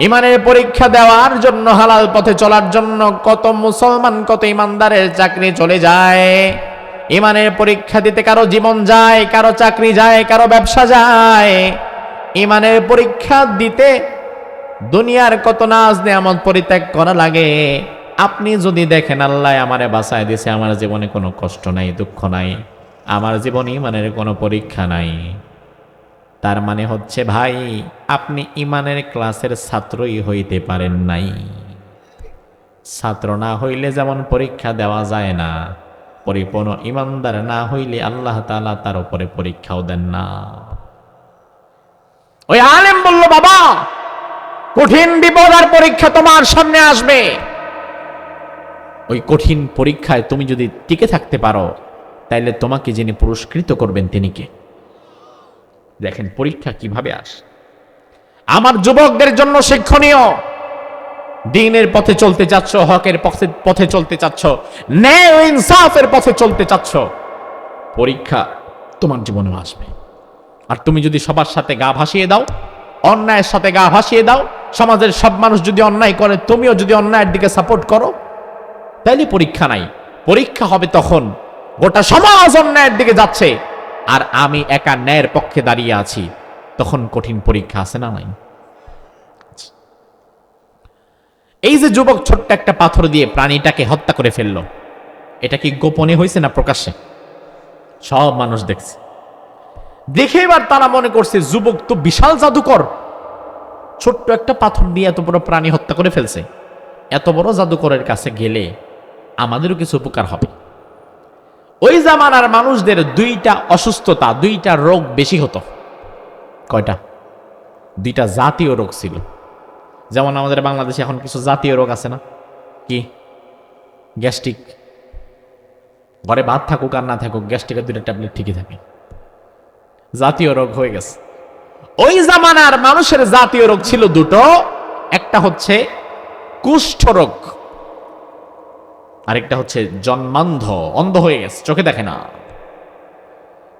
ঈমানের পরীক্ষা দেওয়ার জন্য, হালাল পথে চলার জন্য কত মুসলমান, কত ঈমানদারের চাকরি চলে যায়। ঈমানের পরীক্ষা দিতে কারো জীবন যায়, কারো চাকরি যায়, কারো ব্যবসা যায়। ঈমানের পরীক্ষা দিতে দুনিয়ার কত নাজ নেয়ামত পরিত্যাগ করা লাগে। আপনি যদি দেখেন আল্লাহ আমারে বাঁচায় দিয়েছে, আমার জীবনে কোনো কষ্ট নাই, দুঃখ নাই, আমার জীবনে ঈমানের কোনো পরীক্ষা নাই, তার মানে হচ্ছে ভাই, আপনি ঈমানের ক্লাসের ছাত্রই হইতে পারেন নাই। ছাত্র না হইলে যেমন পরীক্ষা দেওয়া যায় না, পরিপূর্ণ ঈমানদার না হইলে আল্লাহ তাআলা তার উপরে পরীক্ষাও দেন না। ওই আলেম বলল, বাবা, কঠিন বিপদ আর পরীক্ষা তোমার সামনে আসবে। ওই কঠিন পরীক্ষায় তুমি যদি টিকে থাকতে পারো, তাইলে তোমাকে যিনি পুরস্কৃত করবেন তিনি কে? দেখেন পরীক্ষা কিভাবে আসে। আমার যুবকদের জন্য শিক্ষণীয়। দ্বীনের পথে চলতে চাচ্ছ, হকের পথে চলতে চাচ্ছ, ন্যায় ও ইনসাফের পথে চলতে চাচ্ছ, পরীক্ষা তোমার জীবনে আসবে। আর তুমি যদি সবার সাথে গা ভাসিয়ে দাও, অন্যায়ের সাথে গা ভাসিয়ে দাও, সমাজের সব মানুষ যদি অন্যায় করে তুমিও যদি অন্যায়ের দিকে সাপোর্ট করো, তাইলে পরীক্ষা নাই। পরীক্ষা হবে তখন গোটা সমাজ অন্যায়ের দিকে যাচ্ছে আর আমি একা ন্যায়ের পক্ষে দাঁড়িয়ে আছি, তখন কঠিন পরীক্ষা আছে না নাই? এই যে যুবক ছোট্ট একটা পাথর দিয়ে প্রাণীটাকে হত্যা করে ফেলল, এটা কি গোপনে হয়েছে না প্রকাশ্যে? সব মানুষ দেখছে। দেখে এবার তারা মনে করছে যুবক তো বিশাল জাদুকর, ছোট্ট একটা পাথর দিয়ে এত বড় প্রাণী হত্যা করে ফেলছে। এত বড় জাদুকরের কাছে গেলে আমাদেরও কিছু উপকার হবে। ওই জামানার মানুষদের দুইটা অসুস্থতা, দুইটা রোগ বেশি হতো। কয়টা? দুইটা জাতীয় রোগ ছিল। যেমন আমাদের বাংলাদেশে এখন কিছু জাতীয় রোগ আছে না? কি? গ্যাস্ট্রিক। ঘরে ভাত থাকুক আর না থাকুক, গ্যাস্ট্রিকের দুইটা ট্যাবলেট ঠিকই থাকে। জাতীয় রোগ হয়ে গেছে। ওই জামানার মানুষের জাতীয় রোগ ছিল দুটো, একটা হচ্ছে কুষ্ঠ রোগ, আরেকটা হচ্ছে জন্মান্ধ, অন্ধ হয়ে গেছে, চোখে দেখে না।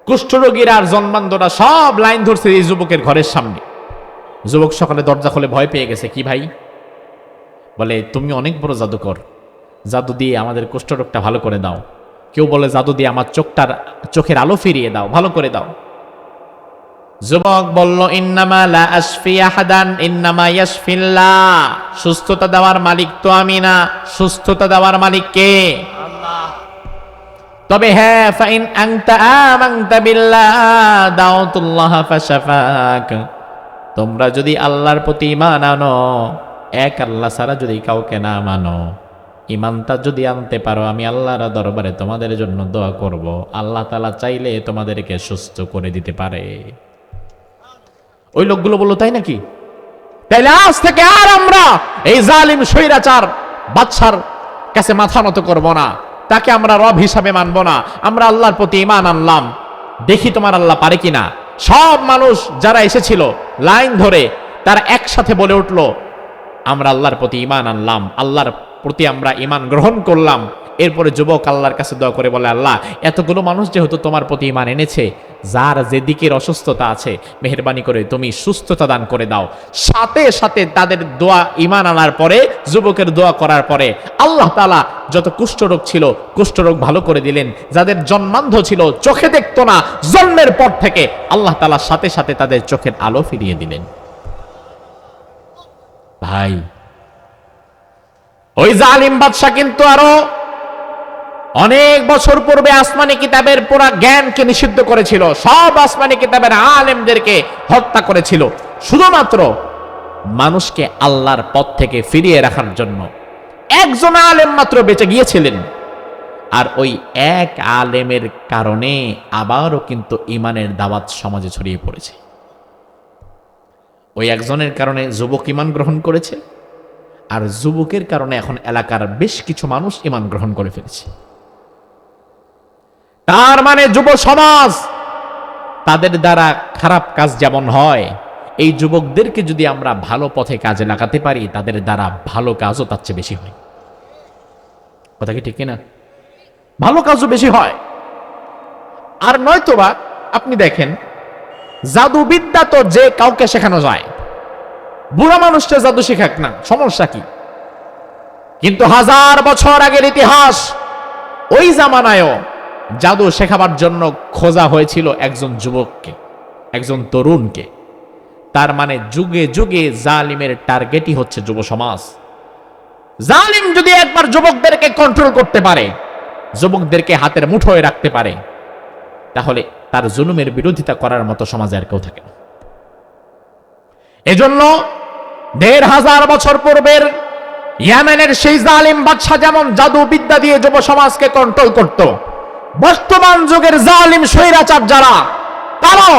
কুষ্ঠরোগীরা আর জন্মান্ধরা সব লাইন ধরছে এই যুবকের ঘরের সামনে। যুবক সকালে দরজা খুলে ভয় পেয়ে গেছে। কি ভাই? বলে তুমি অনেক বড় জাদুকর, জাদু দিয়ে আমাদের কুষ্ঠরোগটা ভালো করে দাও। কেউ বলে জাদু দিয়ে আমার চোখের আলো ফিরিয়ে দাও, ভালো করে দাও। যুবক বলল ইন্নামা লা আশফি আহাদান ইন্নামা ইয়াশফিল্লাহ, সুস্থতা দেওয়ার মালিক তো আমি না, সুস্থতা দেওয়ার মালিক কে? আল্লাহ। তবে হ্যাঁ, ফাইন আনতা আমানতা বিল্লাহ দাউতুল্লাহ ফাশাফাক, তোমরা যদি আল্লাহর প্রতি ঈমান আনো, এক আল্লাহ ছাড়া যদি কাউকে না মানো, ঈমানটা যদি আনতে পারো, আমি আল্লাহর দরবারে তোমাদের জন্য দোয়া করব, আল্লাহ তাআলা চাইলে তোমাদেরকে সুস্থ করে দিতে পারে। ওই লোকগুলো বললো তাই নাকি? তাইলে আজ থেকে আর আমরা এই জালিম স্বৈরাচার বাদশার কাছে মাথা নত করব না, তাকে আমরা রব হিসাবে মানব না, আমরা আল্লাহর প্রতি ঈমান আনলাম, দেখি তোমার আল্লাহ পারে কিনা। সব মানুষ যারা এসেছিল লাইন ধরে, তারা একসাথে বলে উঠলো আমরা আল্লাহর প্রতি ঈমান আনলাম, আল্লাহর প্রতি আমরা ঈমান গ্রহণ করলাম। এরপরে যুবক আল্লাহর কাছে দোয়া করে বলে, আল্লাহ এতগুলো মানুষ যেহেতু তোমার প্রতি ঈমান এনেছে, যার যেদিকের অসুস্থতা আছে মেহেরবানি করে তুমি সুস্থতা দান করে দাও। সাথে সাথে তাদের দোয়া, ঈমান আনার পরে, যুবকের দোয়া করার পরে আল্লাহ তাআলা যত কুষ্ঠরোগ ছিল কুষ্ঠরোগ ভালো করে দিলেন। যাদের জন্মান্ধ ছিল, চোখে দেখতো না, জন্মের পর থেকে আল্লাহ তাআলা সাথে সাথে তাদের চোখের আলো ফিরিয়ে দিলেন। ভাই, ওই জালিম বাদশা কিন্তু আরো অনেক বছর পূর্বে আসমানি কিতাবের পুরা জ্ঞানকে নিষিদ্ধ করেছিল, সব আসমানি কিতাবের আলেমদেরকে হত্যা করেছিল, শুধুমাত্র মানুষকে আল্লাহর পথ থেকে ফিরিয়ে রাখার জন্য। একজন আলেম মাত্র বেঁচে গিয়েছিলেন, আর ওই এক আলেমের কারণে আবারও কিন্তু ঈমানের দাওয়াত সমাজে ছড়িয়ে পড়েছে। ওই একজনের কারণে যুবক ঈমান গ্রহণ করেছে, আর যুবকের কারণে এখন এলাকার বেশ কিছু মানুষ ঈমান গ্রহণ করে ফেলেছে। তার মানে যুব সমাজ, তাদের দ্বারা খারাপ কাজ যেমন হয়, এই যুবকদেরকে যদি আমরা ভালো পথে কাজে লাগাতে পারি, তাদের দ্বারা ভালো কাজও তার চেয়ে বেশি হয়। কথা কি ঠিক কিনা? ভালো কাজও বেশি হয়। আর নয়তোবা আপনি দেখেন, জাদুবিদ্যা তো যে কাউকে শেখানো যায়, বুড়া মানুষটা জাদু শেখাক না, সমস্যা কি? কিন্তু 1000 বছর আগের ইতিহাস, ওই জামানায়ও জাদু শেখাবার জন্য খোঁজা হয়েছিল একজন যুবককে, একজন তরুণকে। তার মানে যুগে যুগে জালিমের টার্গেটই হচ্ছে যুব সমাজ। জালিম যদি একবার যুবকদেরকে কন্ট্রোল করতে পারে, যুবকদেরকে হাতের মুঠোয় রাখতে পারে, তাহলে তার জুলুমের বিরোধিতা করার মতো সমাজে আর কেউ থাকে না। এজন্য 1500 বছর পূর্বের ইয়েমেনের সেই জালিম বাদশা যেমন জাদু বিদ্যা দিয়ে যুব সমাজকে কন্ট্রোল করত, বর্তমান যুগের জালিম স্বৈরাচার যারা, তারাও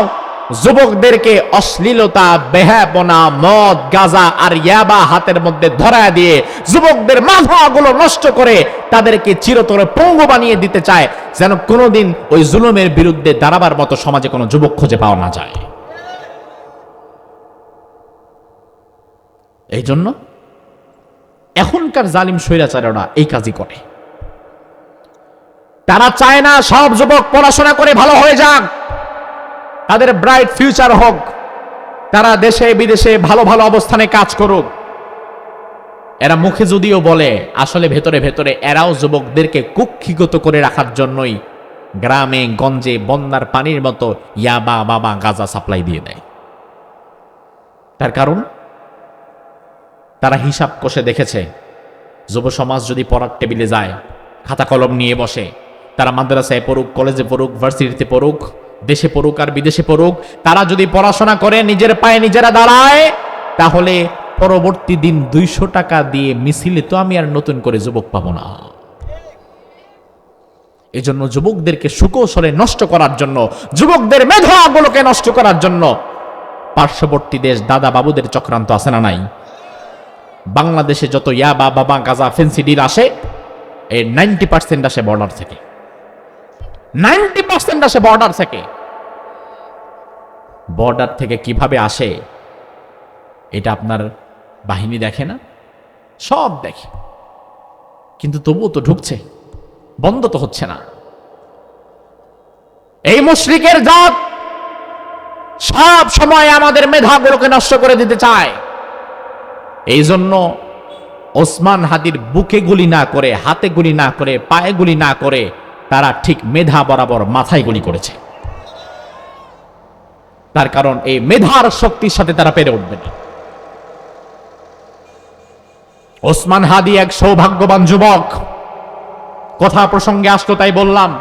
যুবকদেরকে অশ্লীলতা, বেহায়াপনা, মদ, গাঁজা আর ইয়াবা হাতের মধ্যে ধরায় দিয়ে যুবকদের মাথাগুলো নষ্ট করে তাদেরকে চিরতরে পঙ্গু বানিয়ে দিতে চায়, যেন কোনোদিন ওই জুলুমের বিরুদ্ধে দাঁড়াবার মতো সমাজে কোনো যুবক খুঁজে পাওয়া না যায়। এই জন্য এখনকার জালিম স্বৈরাচারেরা এই কাজই করে। তারা চায় না সব যুবক পড়াশোনা করে ভালো হয়ে যাক, তাদের ব্রাইট ফিউচার হোক, তারা দেশে বিদেশে ভালো ভালো অবস্থানে কাজ করুক। এরা মুখে যদিও বলে, আসলে ভেতরে ভেতরে এরাও যুবকদেরকে কুক্ষিগত করে রাখার জন্যই গ্রামে গঞ্জে বন্যার পানির মতো ইয়াবা, বাবা, গাঁজা সাপ্লাই দিয়ে দেয়। তার কারণ তারা হিসাব কষে দেখেছে, যুব সমাজ যদি পড়ার টেবিলে যায়, খাতা কলম নিয়ে বসে, তারা মাদ্রাসায় পড়ুক, কলেজে পড়ুক, ভার্সিটিতে পড়ুক, দেশে পড়ুক আর বিদেশে পড়ুক, তারা যদি পড়াশোনা করে নিজের পায়ে নিজেরা দাঁড়ায়, তাহলে পরবর্তী দিন 200 টাকা দিয়ে মিছিলে তো আমি আর নতুন করে যুবক পাবো না। এজন্য যুবকদেরকে সুকৌশলে নষ্ট করার জন্য, যুবকদের মেধাগুলোকে নষ্ট করার জন্য পার্শ্ববর্তী দেশ দাদা বাবুদের চক্রান্ত আছে না নাই? বাংলাদেশে যত ইয়াবা, বাবা, গাঁজা, ফেন্সি ডিল আসে, এর 90% আসে বর্ডার থেকে। 90% আসে বর্ডার থেকে। বর্ডার থেকে কিভাবে আসে এটা আপনার বাহিনী দেখে না? সব দেখে, কিন্তু তবুও তো ঢুকছে, বন্ধ তো হচ্ছে না। এই মুশরিকের জাত সব সময় আমাদের মেধাগুলোকে নষ্ট করে দিতে চায়। এই জন্য ওসমান হাদির বুকে গুলি না করে, হাতে গুলি না করে, পায়ে গুলি না করে তারা ঠিক মেধা বরাবর মাথায় গুলি করেছে। তার কারণ এই মেধার শক্তির সাথে তারা পেরে উঠবে না। ওসমান হাদি এক সৌভাগ্যবান যুবক। কথা প্রসঙ্গে আসলো তাই বললাম।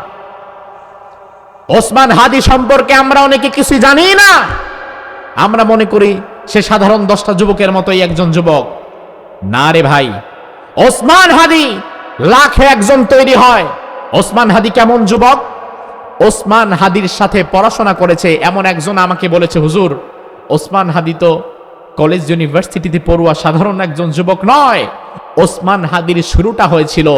ওসমান হাদি সম্পর্কে আমরা অনেকে কিছু জানি না। আমরা মনে করি সে সাধারণ 10টা যুবকের মতোই একজন যুবক। না রে ভাই, ওসমান হাদি লাখে একজন তৈরি হয়। ওসমান হাদি কেমন যুবক? ওসমান হাদির সাথে পড়াশোনা করেছে এমন একজন আমাকে বলেছে, হুজুর ওসমান হাদি তো কলেজ ইউনিভার্সিটিতে পড়ুয়া সাধারণ একজন যুবক নয়। ওসমান হাদির শুরুটা হয়েছিল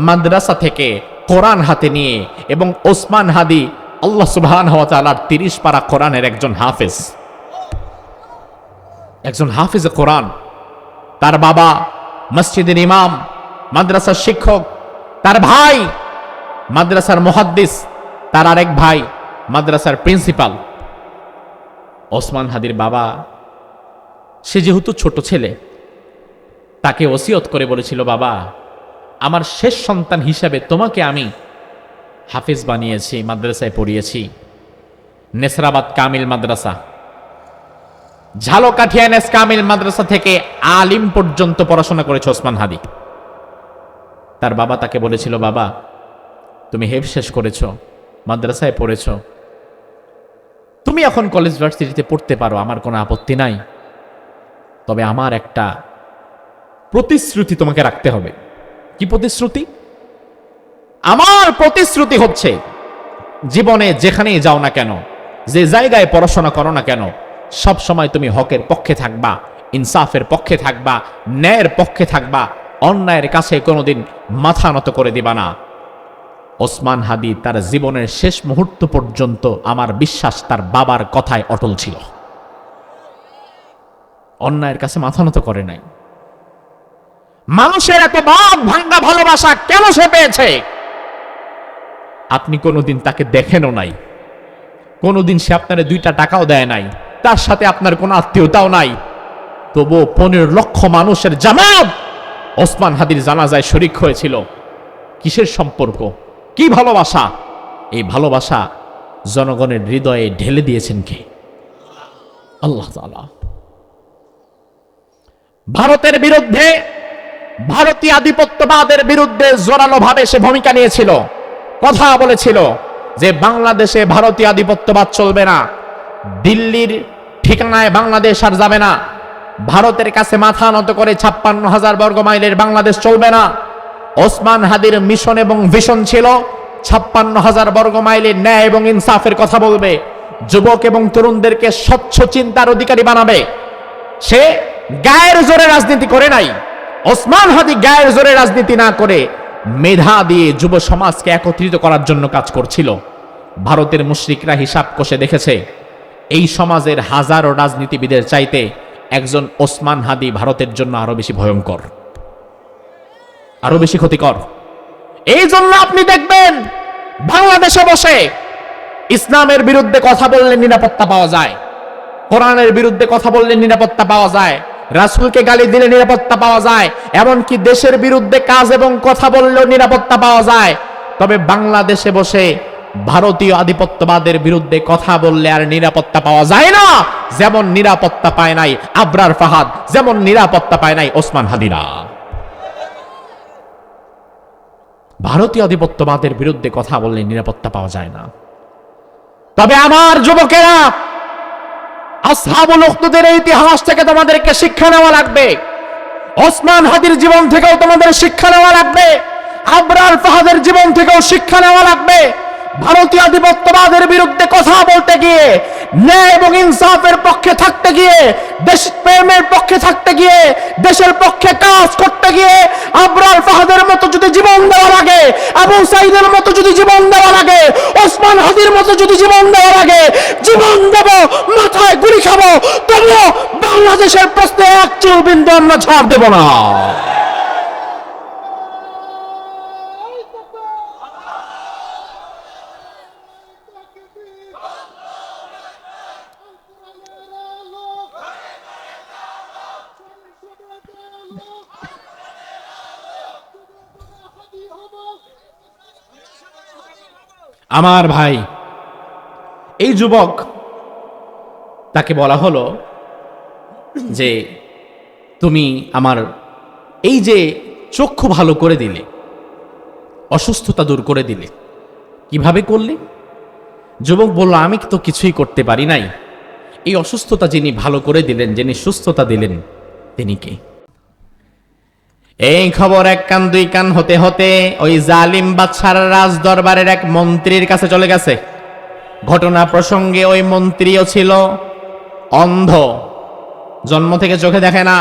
মাদ্রাসা থেকে কোরআন হাতে নিয়ে, এবং ওসমান হাদি আল্লাহ সুবহানাহু ওয়া তাআলার 30 পারা কোরআনের একজন হাফেজ, একজন হাফেজে কোরআন। তার বাবা মসজিদের ইমাম, মাদ্রাসার শিক্ষক, তার ভাই মাদ্রাসার মুহাদ্দিস, তার আরেক ভাই মাদ্রাসার প্রিন্সিপাল। ওসমান হাদির বাবা, সে যেহেতু ছোট ছেলে, তাকে ওসিয়ত করে বলেছিল, বাবা আমার শেষ সন্তান হিসাবে তোমাকে আমি হাফেজ বানিয়েছি, মাদ্রাসায় পড়িয়েছি। নেসরাবাদ কামিল মাদ্রাসা, ঝালকাঠিয়া নেস কামিল মাদ্রাসা থেকে আলিম পর্যন্ত পড়াশোনা করেছে ওসমান হাদি। তার বাবা তাকে বলেছিল, বাবা তুমি হেফ শেষ করেছো, মাদ্রাসায় পড়েছো, তুমি এখন কলেজ ভার্সিটিতে পড়তে পারো, আমার কোনো আপত্তি নাই, তবে আমার একটা প্রতিশ্রুতি তোমাকে রাখতে হবে। কি প্রতিশ্রুতি? আমার প্রতিশ্রুতি হচ্ছে, জীবনে যেখানেই যাও না কেন, যে জায়গায় পড়াশোনা করো না কেন, সব সময় তুমি হকের পক্ষে থাকবা, ইনসাফের পক্ষে থাকবা, ন্যায়ের পক্ষে থাকবা, অন্যায়ের কাছে কোনোদিন মাথা নত করে দিবা না। ওসমান হাদি তার জীবনের শেষ মুহূর্ত পর্যন্ত আমার বিশ্বাস তার বাবার কথায় অটল ছিল, অন্যায়ের কাছে মাথা নত করে নাই। মানুষের এত বাদ ভাঙ্গা ভালোবাসা কেন সে পেয়েছে? আপনি কোনোদিন তাকে দেখেনও নাই, কোনোদিন সে আপনার 2টা টাকাও দেয় নাই, তার সাথে আপনার কোনো আত্মীয়তাও নাই, তবু 15 লক্ষ মানুষের জামাত ওসমান হাদির জানাজায় শরীক হয়েছিল। কিসের সম্পর্ক? কি ভালোবাসা? এই ভালোবাসা জনগণের হৃদয়ে ঢেলে দিয়েছেন কে? আল্লাহ তাআলা। ভারতের বিরুদ্ধে, ভারতীয় আধিপত্যবাদের বিরুদ্ধে জোরালোভাবে সে ভূমিকা নিয়েছিল, কথা বলেছিল যে বাংলাদেশে ভারতীয় আধিপত্যবাদ চলবে না, দিল্লির ঠিকানায় বাংলাদেশ আর যাবে না, ভারতের কাছে মাথা নত করে 56,000 বর্গ মাইলের বাংলাদেশ চলবে না। ওসমান হাদির মিশন এবং ভিশন ছিল 56,000 বর্গ মাইলের ন্যায় এবং ইনসাফের কথা বলবে, যুবক এবং তরুণদেরকে স্বচ্ছ চিন্তার অধিকারী বানাবে। সে গায়ের জোরে রাজনীতি করে নাই। ওসমান হাদি গায়ের জোরে রাজনীতি না করে মেধা দিয়ে যুব সমাজকে একত্রিত করার জন্য কাজ করছিল। ভারতের মুশরিকরা হিসাব কষে দেখেছে, এই সমাজের হাজারো রাজনীতিবিদের চাইতে একজন ওসমান হাদি ভারতের জন্য আরো বেশি ভয়ঙ্কর, আরো বেশি ক্ষতিকর। এই জন্য আপনি দেখবেন বাংলাদেশে বসে ইসলামের বিরুদ্ধে কথা বললে নিরাপত্তা পাওয়া যায়, কোরআনের বিরুদ্ধে কথা বললে নিরাপত্তা পাওয়া যায়, রাসূলকে গালি দিলে নিরাপত্তা পাওয়া যায়, এমনকি দেশের বিরুদ্ধে কাজ এবং কথা বললেও নিরাপত্তা পাওয়া যায়। তবে বাংলাদেশে বসে ভারতীয় আধিপত্যবাদের বিরুদ্ধে কথা বললে আর নিরাপত্তা পাওয়া যায় না। যেমন নিরাপত্তা পায় নাই আবরার ফাহাদ, যেমন নিরাপত্তা পায় নাই ওসমান হাদিরা। ভারতীয় আধিপত্যবাদের বিরুদ্ধে কথা বললে নিরাপত্তা পাওয়া যায় না। তবে আমার যুবকেরা, আসহাবুল উখদুদের ইতিহাস থেকে তোমাদেরকে শিক্ষা নেওয়া লাগবে, ওসমান হাদির জীবন থেকেও তোমাদের শিক্ষা নেওয়া লাগবে, আবরার ফাহাদের জীবন থেকেও শিক্ষা নেওয়া লাগবে। ভারতীয় আধিপত্যবাদের বিরুদ্ধে কথা বলতে গিয়ে ন্যায় এবং ইনসাফের পক্ষে থাকতে গিয়ে, দেশপ্রেমের পক্ষে থাকতে গিয়ে, দেশের পক্ষে কাজ করতে গিয়ে আবরার ফাহাদের মতো যদি জীবন দেওয়া লাগে, আবু সাইদের মতো যদি জীবন দেওয়া লাগে, ওসমান হাদির মতো যদি জীবন দেওয়া লাগে, জীবন দেব, মাথায় গুলি খাবো, তবুও বাংলাদেশের প্রশ্নে এক চুল বিন্দু আমরা ছাড় দেব না। আমার ভাই, এই যুবক, তাকে বলা হলো যে তুমি আমার এই যে চক্ষু ভালো করে দিলে, অসুস্থতা দূর করে দিলে, কিভাবে করলে? যুবক বলল, আমি তো কিছুই করতে পারি নাই, এই অসুস্থতা যিনি ভালো করে দিলেন, যিনি সুস্থতা দিলেন, তিনি কে? এই খবর এক কান দুই কান হতে হতে ওই জালিম বাদশার রাজ দরবারের এক মন্ত্রীর কাছে চলে গেছে। ঘটনা প্রসঙ্গে ওই মন্ত্রীও ছিল অন্ধ, জন্ম থেকে চোখে দেখে না।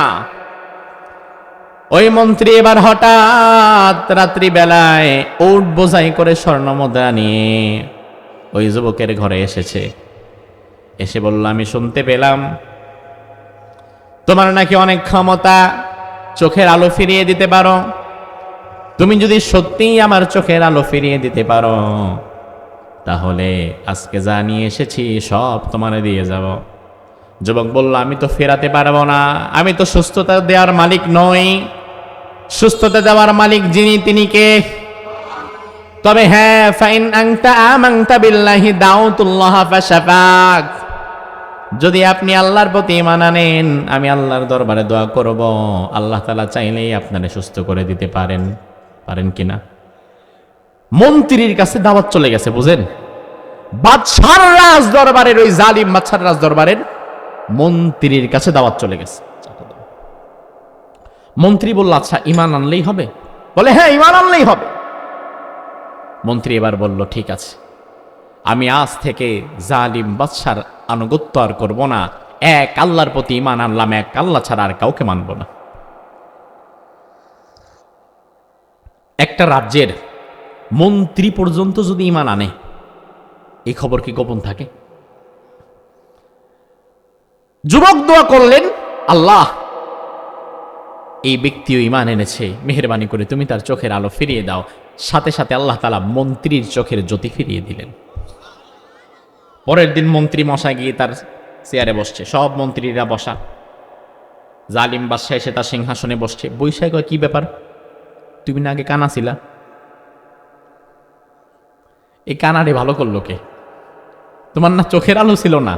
ওই মন্ত্রী এবার হঠাৎ রাত্রি বেলায় উট বোঝাই করে স্বর্ণ মুদ্রা নিয়ে ওই যুবকের ঘরে এসেছে। এসে বলল, আমি শুনতে পেলাম তোমার নাকি অনেক ক্ষমতা, চোখের আলো ফিরিয়ে দিতে পারো। তুমি যদি সত্যিই আমার চোখের আলো ফিরিয়ে দিতে পারো, তাহলে আজকে যা নিয়ে এসেছি সব তোমারে দিয়ে যাব। যুবক বলল, আমি তো ফেরাতে পারবো না, আমি তো সুস্থতা দেওয়ার মালিক নই। সুস্থতা দেওয়ার মালিক যিনি, তিনি কে? তবে হ্যাঁ, ফাইন আনতা আমানতা বিল্লাহি দাউতুল্লাহ ফাশাফাক, যদি আপনি আল্লাহর প্রতি ঈমান আনেন, আমি আল্লাহর দরবারে দোয়া করব, আল্লাহ তাআলা চাইলেই আপনারে সুস্থ করে দিতে পারেন। পারেন কিনা? মন্ত্রীর কাছে দাওয়াত চলে গেছে, বুঝেন? বাদশার রাজ দরবারের, ওই জালিম বাদশার রাজ দরবারের মন্ত্রীর কাছে দাওয়াত চলে গেছে। মন্ত্রী বলল, আচ্ছা ঈমান আনলেই হবে? বলে, হ্যাঁ, ঈমান আনলেই হবে। মন্ত্রী এবার বলল, ঠিক আছে, আমি আজ থেকে জালিম বাদশার আনুগত্য আর করব না, এক আল্লাহর প্রতি ঈমান আনলাম, এক আল্লাহ ছাড়া আর কাউকে মানব না। একটা রাজ্যের মন্ত্রী পর্যন্ত যদি ঈমান আনে, এই খবর কি গোপন থাকে? যুবক দোয়া করলেন, আল্লাহ, এই ব্যক্তিও ঈমান এনেছে, মেহেরবানি করে তুমি তার চোখের আলো ফিরিয়ে দাও। সাথে সাথে আল্লাহ তাআলা মন্ত্রীর চোখের জ্যোতি ফিরিয়ে দিলেন। পরের দিন মন্ত্রী মশাই গিয়ে তার চেয়ারে বসছে, সব মন্ত্রীরা বসা। জালিম বাদশা এসে তার সিংহাসনে বসছে। বৈশাখ কয়, কি ব্যাপার, তুমি না আগে কানা ছিলা? এই কানারে ভালো করলো কে? তোমার না চোখের আলো ছিল না?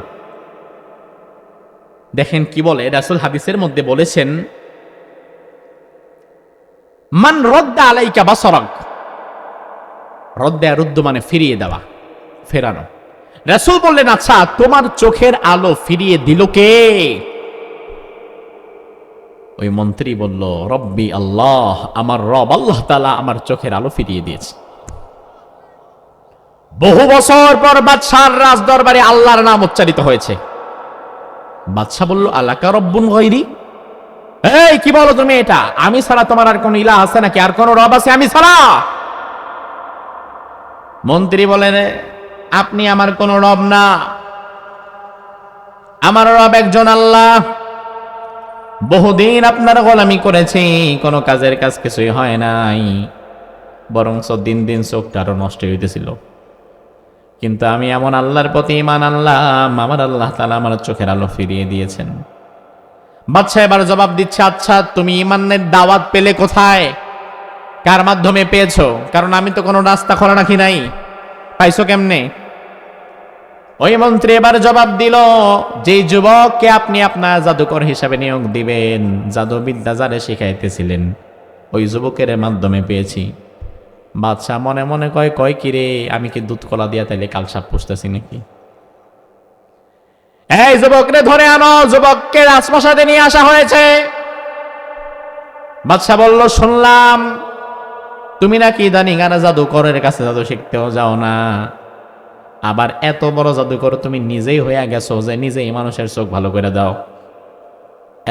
দেখেন কি বলে রাসূল, হাদিসের মধ্যে বলেছেন, মান রদ্দা আলাইকা বাসারাক, রদ্দা রুদ্দ মানে ফিরিয়ে দেওয়া, ফেরানো। রাসূল বললেন, আচ্ছা তোমার চোখের আলো ফিরিয়ে দিল কে? ওই মন্ত্রী বলল, রব্বি আল্লাহ, আমার রব আল্লাহ তাআলা আমার চোখের আলো ফিরিয়ে দিয়েছে। বহু বছর পর বাদশার রাজ দরবারে আল্লাহর নাম উচ্চারিত হয়েছে। বাদশা বলল, আলাকা রব্বুন গায়রি, এই কি বলো তুমি এটা? আমি ছাড়া তোমার আর কোন ইলাহ আছে নাকি? আর কোন রব আছে আমি ছাড়া? মন্ত্রী বলেন, আপনি আমার কোন রব না, আমার রব একজন আল্লাহ। বহুদিন আপনার গোলামি করেছি, কোনো কাজের কাজ কিছুই হয় নাই, বরং দিন দিন চোখটা আরো নষ্ট হইতেছিল। কিন্তু আমি এমন আল্লাহর প্রতি ঈমান আনলাম, আমার আল্লাহ তাআলা আমার চোখের আলো ফিরিয়ে দিয়েছেন। বাদশা এবার জবাব দিচ্ছে, আচ্ছা তুমি ঈমানের দাওয়াত পেলে কোথায়, কার মাধ্যমে পেয়েছো? কারণ আমি তো কোনো রাস্তা খোলা রাখি নাই, পাইছো কেমনে? ওই মন্ত্রী এবার জবাব দিল, যে যুবককে আপনি আপনার জাদুকর হিসাবে নিয়োগ দিবেন, জাদুবিদ্যা যারে শিখাইতেছিলেন, ওই যুবকের মাধ্যমে পেয়েছি। বাদশা মনে মনে কয় কিরে, আমি কি দুধ কলা দিয়া তাইলে কালসাপ পুষতেছি নাকি? এই যুবকরে ধরে আনো। যুবককে রাজপ্রাসাদে নিয়ে আসা হয়েছে। বাদশা বলল, শুনলাম তুমি নাকি ইদানিং আর জাদুকরের কাছে জাদু শিখতেও যাও না, আবার এত বড় জাদুকর তুমি নিজেই হয়ে গেছো যে নিজেই মানুষের চোখ ভালো করে দাও।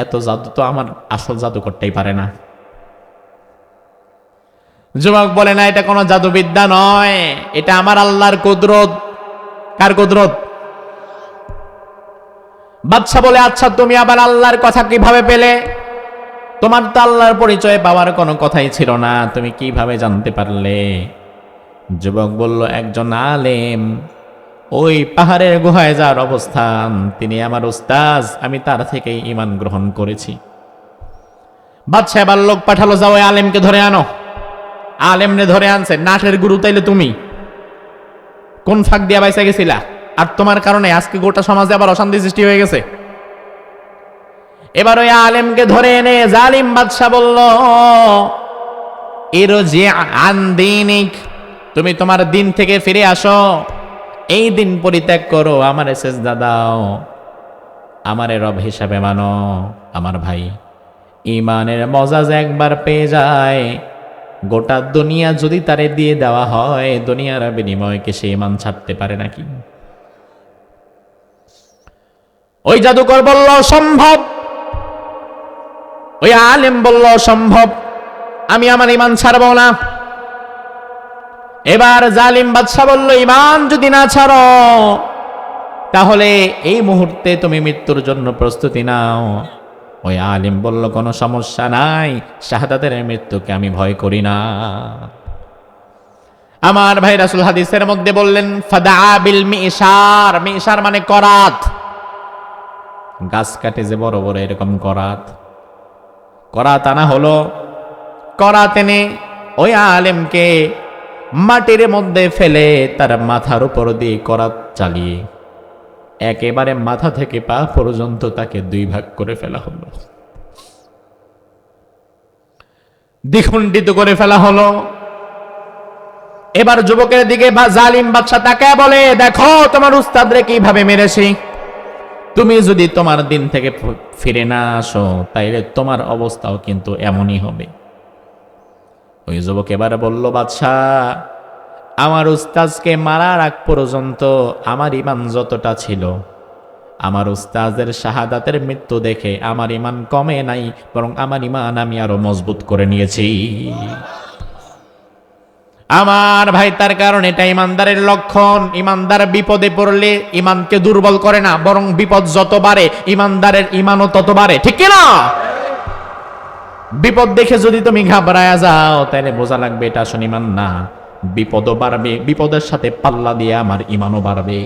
এত জাদু তো আমার আসল জাদুকরটাই পারে না। যুবক বলে, না, এটা কোনো জাদুবিদ্যা নয়, এটা আমার আল্লাহর কুদরত। কার কুদরত? বাদশা বলে, আচ্ছা তুমি আবার আল্লাহর কথা কিভাবে পেলে? তোমার তো আল্লাহর পরিচয় পাওয়ার কোনো কথাই ছিল না, তুমি কিভাবে জানতে পারলে? যুবক বলল, একজন আলেম, ওই পাহাড়ের গুহায় যার অবস্থান, তিনি আমার উস্তাজ, আমি তার থেকেই ঈমান গ্রহণ করেছি। বাদশা এবার লোক পাঠালো, যাও ওই আলেমকে ধরে আনো। আলেমনে ধরে আনছে। নাটের গুরু তাইলে তুমি কোন ফাঁক দিয়া বাইসা গেছিলা? আর তোমার কারণে আজকে গোটা সমাজে আবার অশান্তি সৃষ্টি হয়ে গেছে। এবার ওই আলেমকে ধরে এনে জালিম বাদশা বলল, ইরজি আন দীনিক, তুমি তোমার দিন থেকে ফিরে আসো, এই দিন পরিত্যাগ করো, আমারে সেজদা দাও, আমারে রব হিসাবে মানো। আমার ভাই, ঈমানের মজা যে একবার পেয়ে যায়, গোটা দুনিয়া যদি তারে দিয়ে দেওয়া হয়, দুনিয়ার বিনিময়কে সে ঈমান ছাড়তে পারে নাকি? ওই জাদুকর বলল সম্ভব, ওই আলেম বলল সম্ভব, আমি আমার ঈমান ছাড়ব না। এবার জালিম বাদশা বলল, ঈমান যদি না ছাড়ো তাহলে এই মুহূর্তে তুমি মৃত্যুর জন্য প্রস্তুতি নাও। ওই আলিম বলল, কোনো সমস্যা নাই, শাহাদাতের মৃত্যুকে আমি ভয় করি না। আমার ভাই, রাসূল হাদিসের মধ্যে বললেন, ফাদা বিল মিশার, মিশার মানে করাত, গাছ কাটে যে বড় বড় এরকম করাত, করাত আনা হলো। করাত এনে ওই আলেমকে মাটির মধ্যে ফেলে তার মাথার উপর দিয়ে করাত চালিয়ে একেবারে মাথা থেকে পা পর্যন্ত তাকে দুই ভাগ করে ফেলা হলো, দ্বিখণ্ডিত করে ফেলা হলো। এবার যুবকের দিকে জালিম বাদশা তাকায় বলে, দেখো তোমার উস্তাদরে কিভাবে মেরেছি, তুমি যদি তোমার দিন থেকে ফিরে না আসো তাইলে তোমার অবস্থাও কিন্তু এমনই হবে। ওই যুবক এবার বলল, বাদশা, আমার উস্তাজকে মারার আগ পর্যন্ত আমার ঈমান যতটা ছিল, আমার উস্তাজের শাহাদাতের মৃত্যু দেখে আমার ঈমান কমে নাই, বরং আমার ঈমান আমি আরো মজবুত করে নিয়েছি। আমার ভাই, তার কারণ এটা ঈমানদারের লক্ষণ। ঈমানদার বিপদে পড়লে ঈমানকে দুর্বল করে না, বরং বিপদ যত বাড়ে ঈমানদারের ঈমানও তত বাড়ে, ঠিক কি না? বিপদ দেখে যদি তুমি ঘাবড়ায়া যাও তাহলে বোঝা লাগবে এটা আসলে ঈমান না, বিপদও বাড়বে, বিপদের সাথে পাল্লা দিয়ে আমার ঈমানও বাড়বে।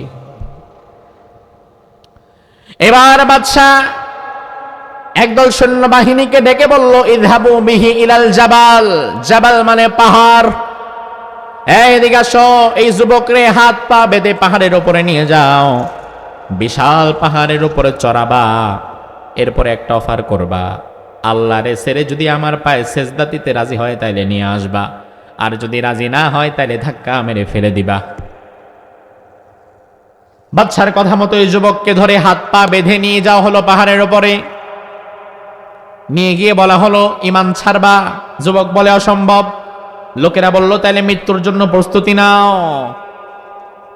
এবার বাদশা একদল সৈন্যবাহিনীকে ডেকে বলল, ইযহাবু বিহি ইলাল জাবাল, জাবাল মানে পাহাড়, এদিকে আসো, এই যুবকরে হাত পা বেঁধে পাহাড়ের উপরে নিয়ে যাও, বিশাল পাহাড়ের উপরে চড়াবা, এরপরে একটা অফার করবা, আল্লাহরে ছেড়ে যদি আমার পায়ে সেজদা দিতে রাজি হয় তাইলে নিয়ে আসবা, আর যদি রাজি না হয় তাইলে ধাক্কা মেরে ফেলে দিবা। বাদশার কথা মতো এই যুবককে ধরে হাত পা বেঁধে নিয়ে যাওয়া হলো পাহাড়ের উপরে। নিয়ে গিয়ে বলা হলো, ঈমান ছাড়বা? যুবক বলে, অসম্ভব। লোকেরা বলল, তাইলে মৃত্যুর জন্য প্রস্তুতি নাও।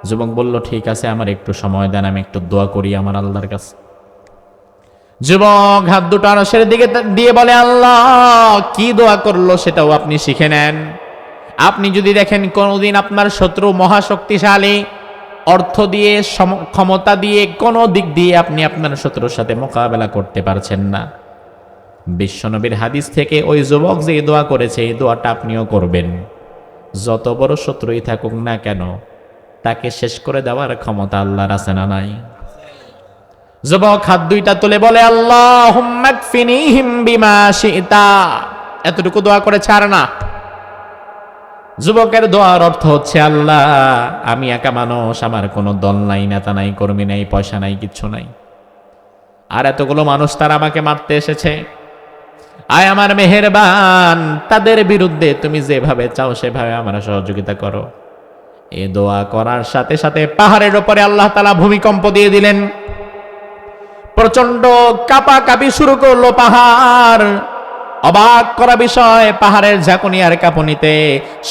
যুবক বলল, ঠিক আছে, আমার একটু সময় দেন, আমি একটু দোয়া করি আমার আল্লাহর কাছে। যুবক হাত দুটো আরশের দিকে দিয়ে বলে, আল্লাহ কি দোয়া করলো সেটাও আপনি শিখে নেন। আপনি যদি দেখেন কোনোদিন আপনার শত্রু মহাশক্তিশালী, অর্থ দিয়ে ক্ষমতা দিয়ে কোনো দিক দিয়ে আপনি আপনার শত্রুর সাথে মোকাবেলা করতে পারছেন না, বিশ্বনবীর হাদিস থেকে ওই যুবক যে দোয়া করেছে এই দোয়াটা আপনিও করবেন। যত বড় শত্রুই থাকুক না কেন, তাকে শেষ করে দেওয়ার ক্ষমতা আল্লাহর আছে না নাই? যুবক হাত দুইটা তুলে বলে, আল্লাহুম্মা কফিনিহিম বিমা শি'তা, এতটুকু দোয়া করে ছাড় না। যুবকের দোয়ার অর্থ হচ্ছে, আল্লাহ আমি একা মানুষ, আমার কোনো দল নাই, নেতা নাই, কর্মী নাই, পয়সা নাই, কিচ্ছু নাই, আর এতগুলো মানুষ তারা আমাকে মারতে এসেছে, আয় আমার মেহেরবান, তাদের বিরুদ্ধে তুমি যেভাবে চাও সেভাবে আমার সহযোগিতা করো। এ দোয়া করার সাথে সাথে পাহাড়ের উপরে আল্লাহ তাআলা ভূমিকম্প দিয়ে দিলেন, প্রচন্ড কাঁপাকাঁপি শুরু করলো পাহাড়। অবাক করা বিষয়, পাহাড়ের ঝাঁকুনি আর কাঁপুনিতে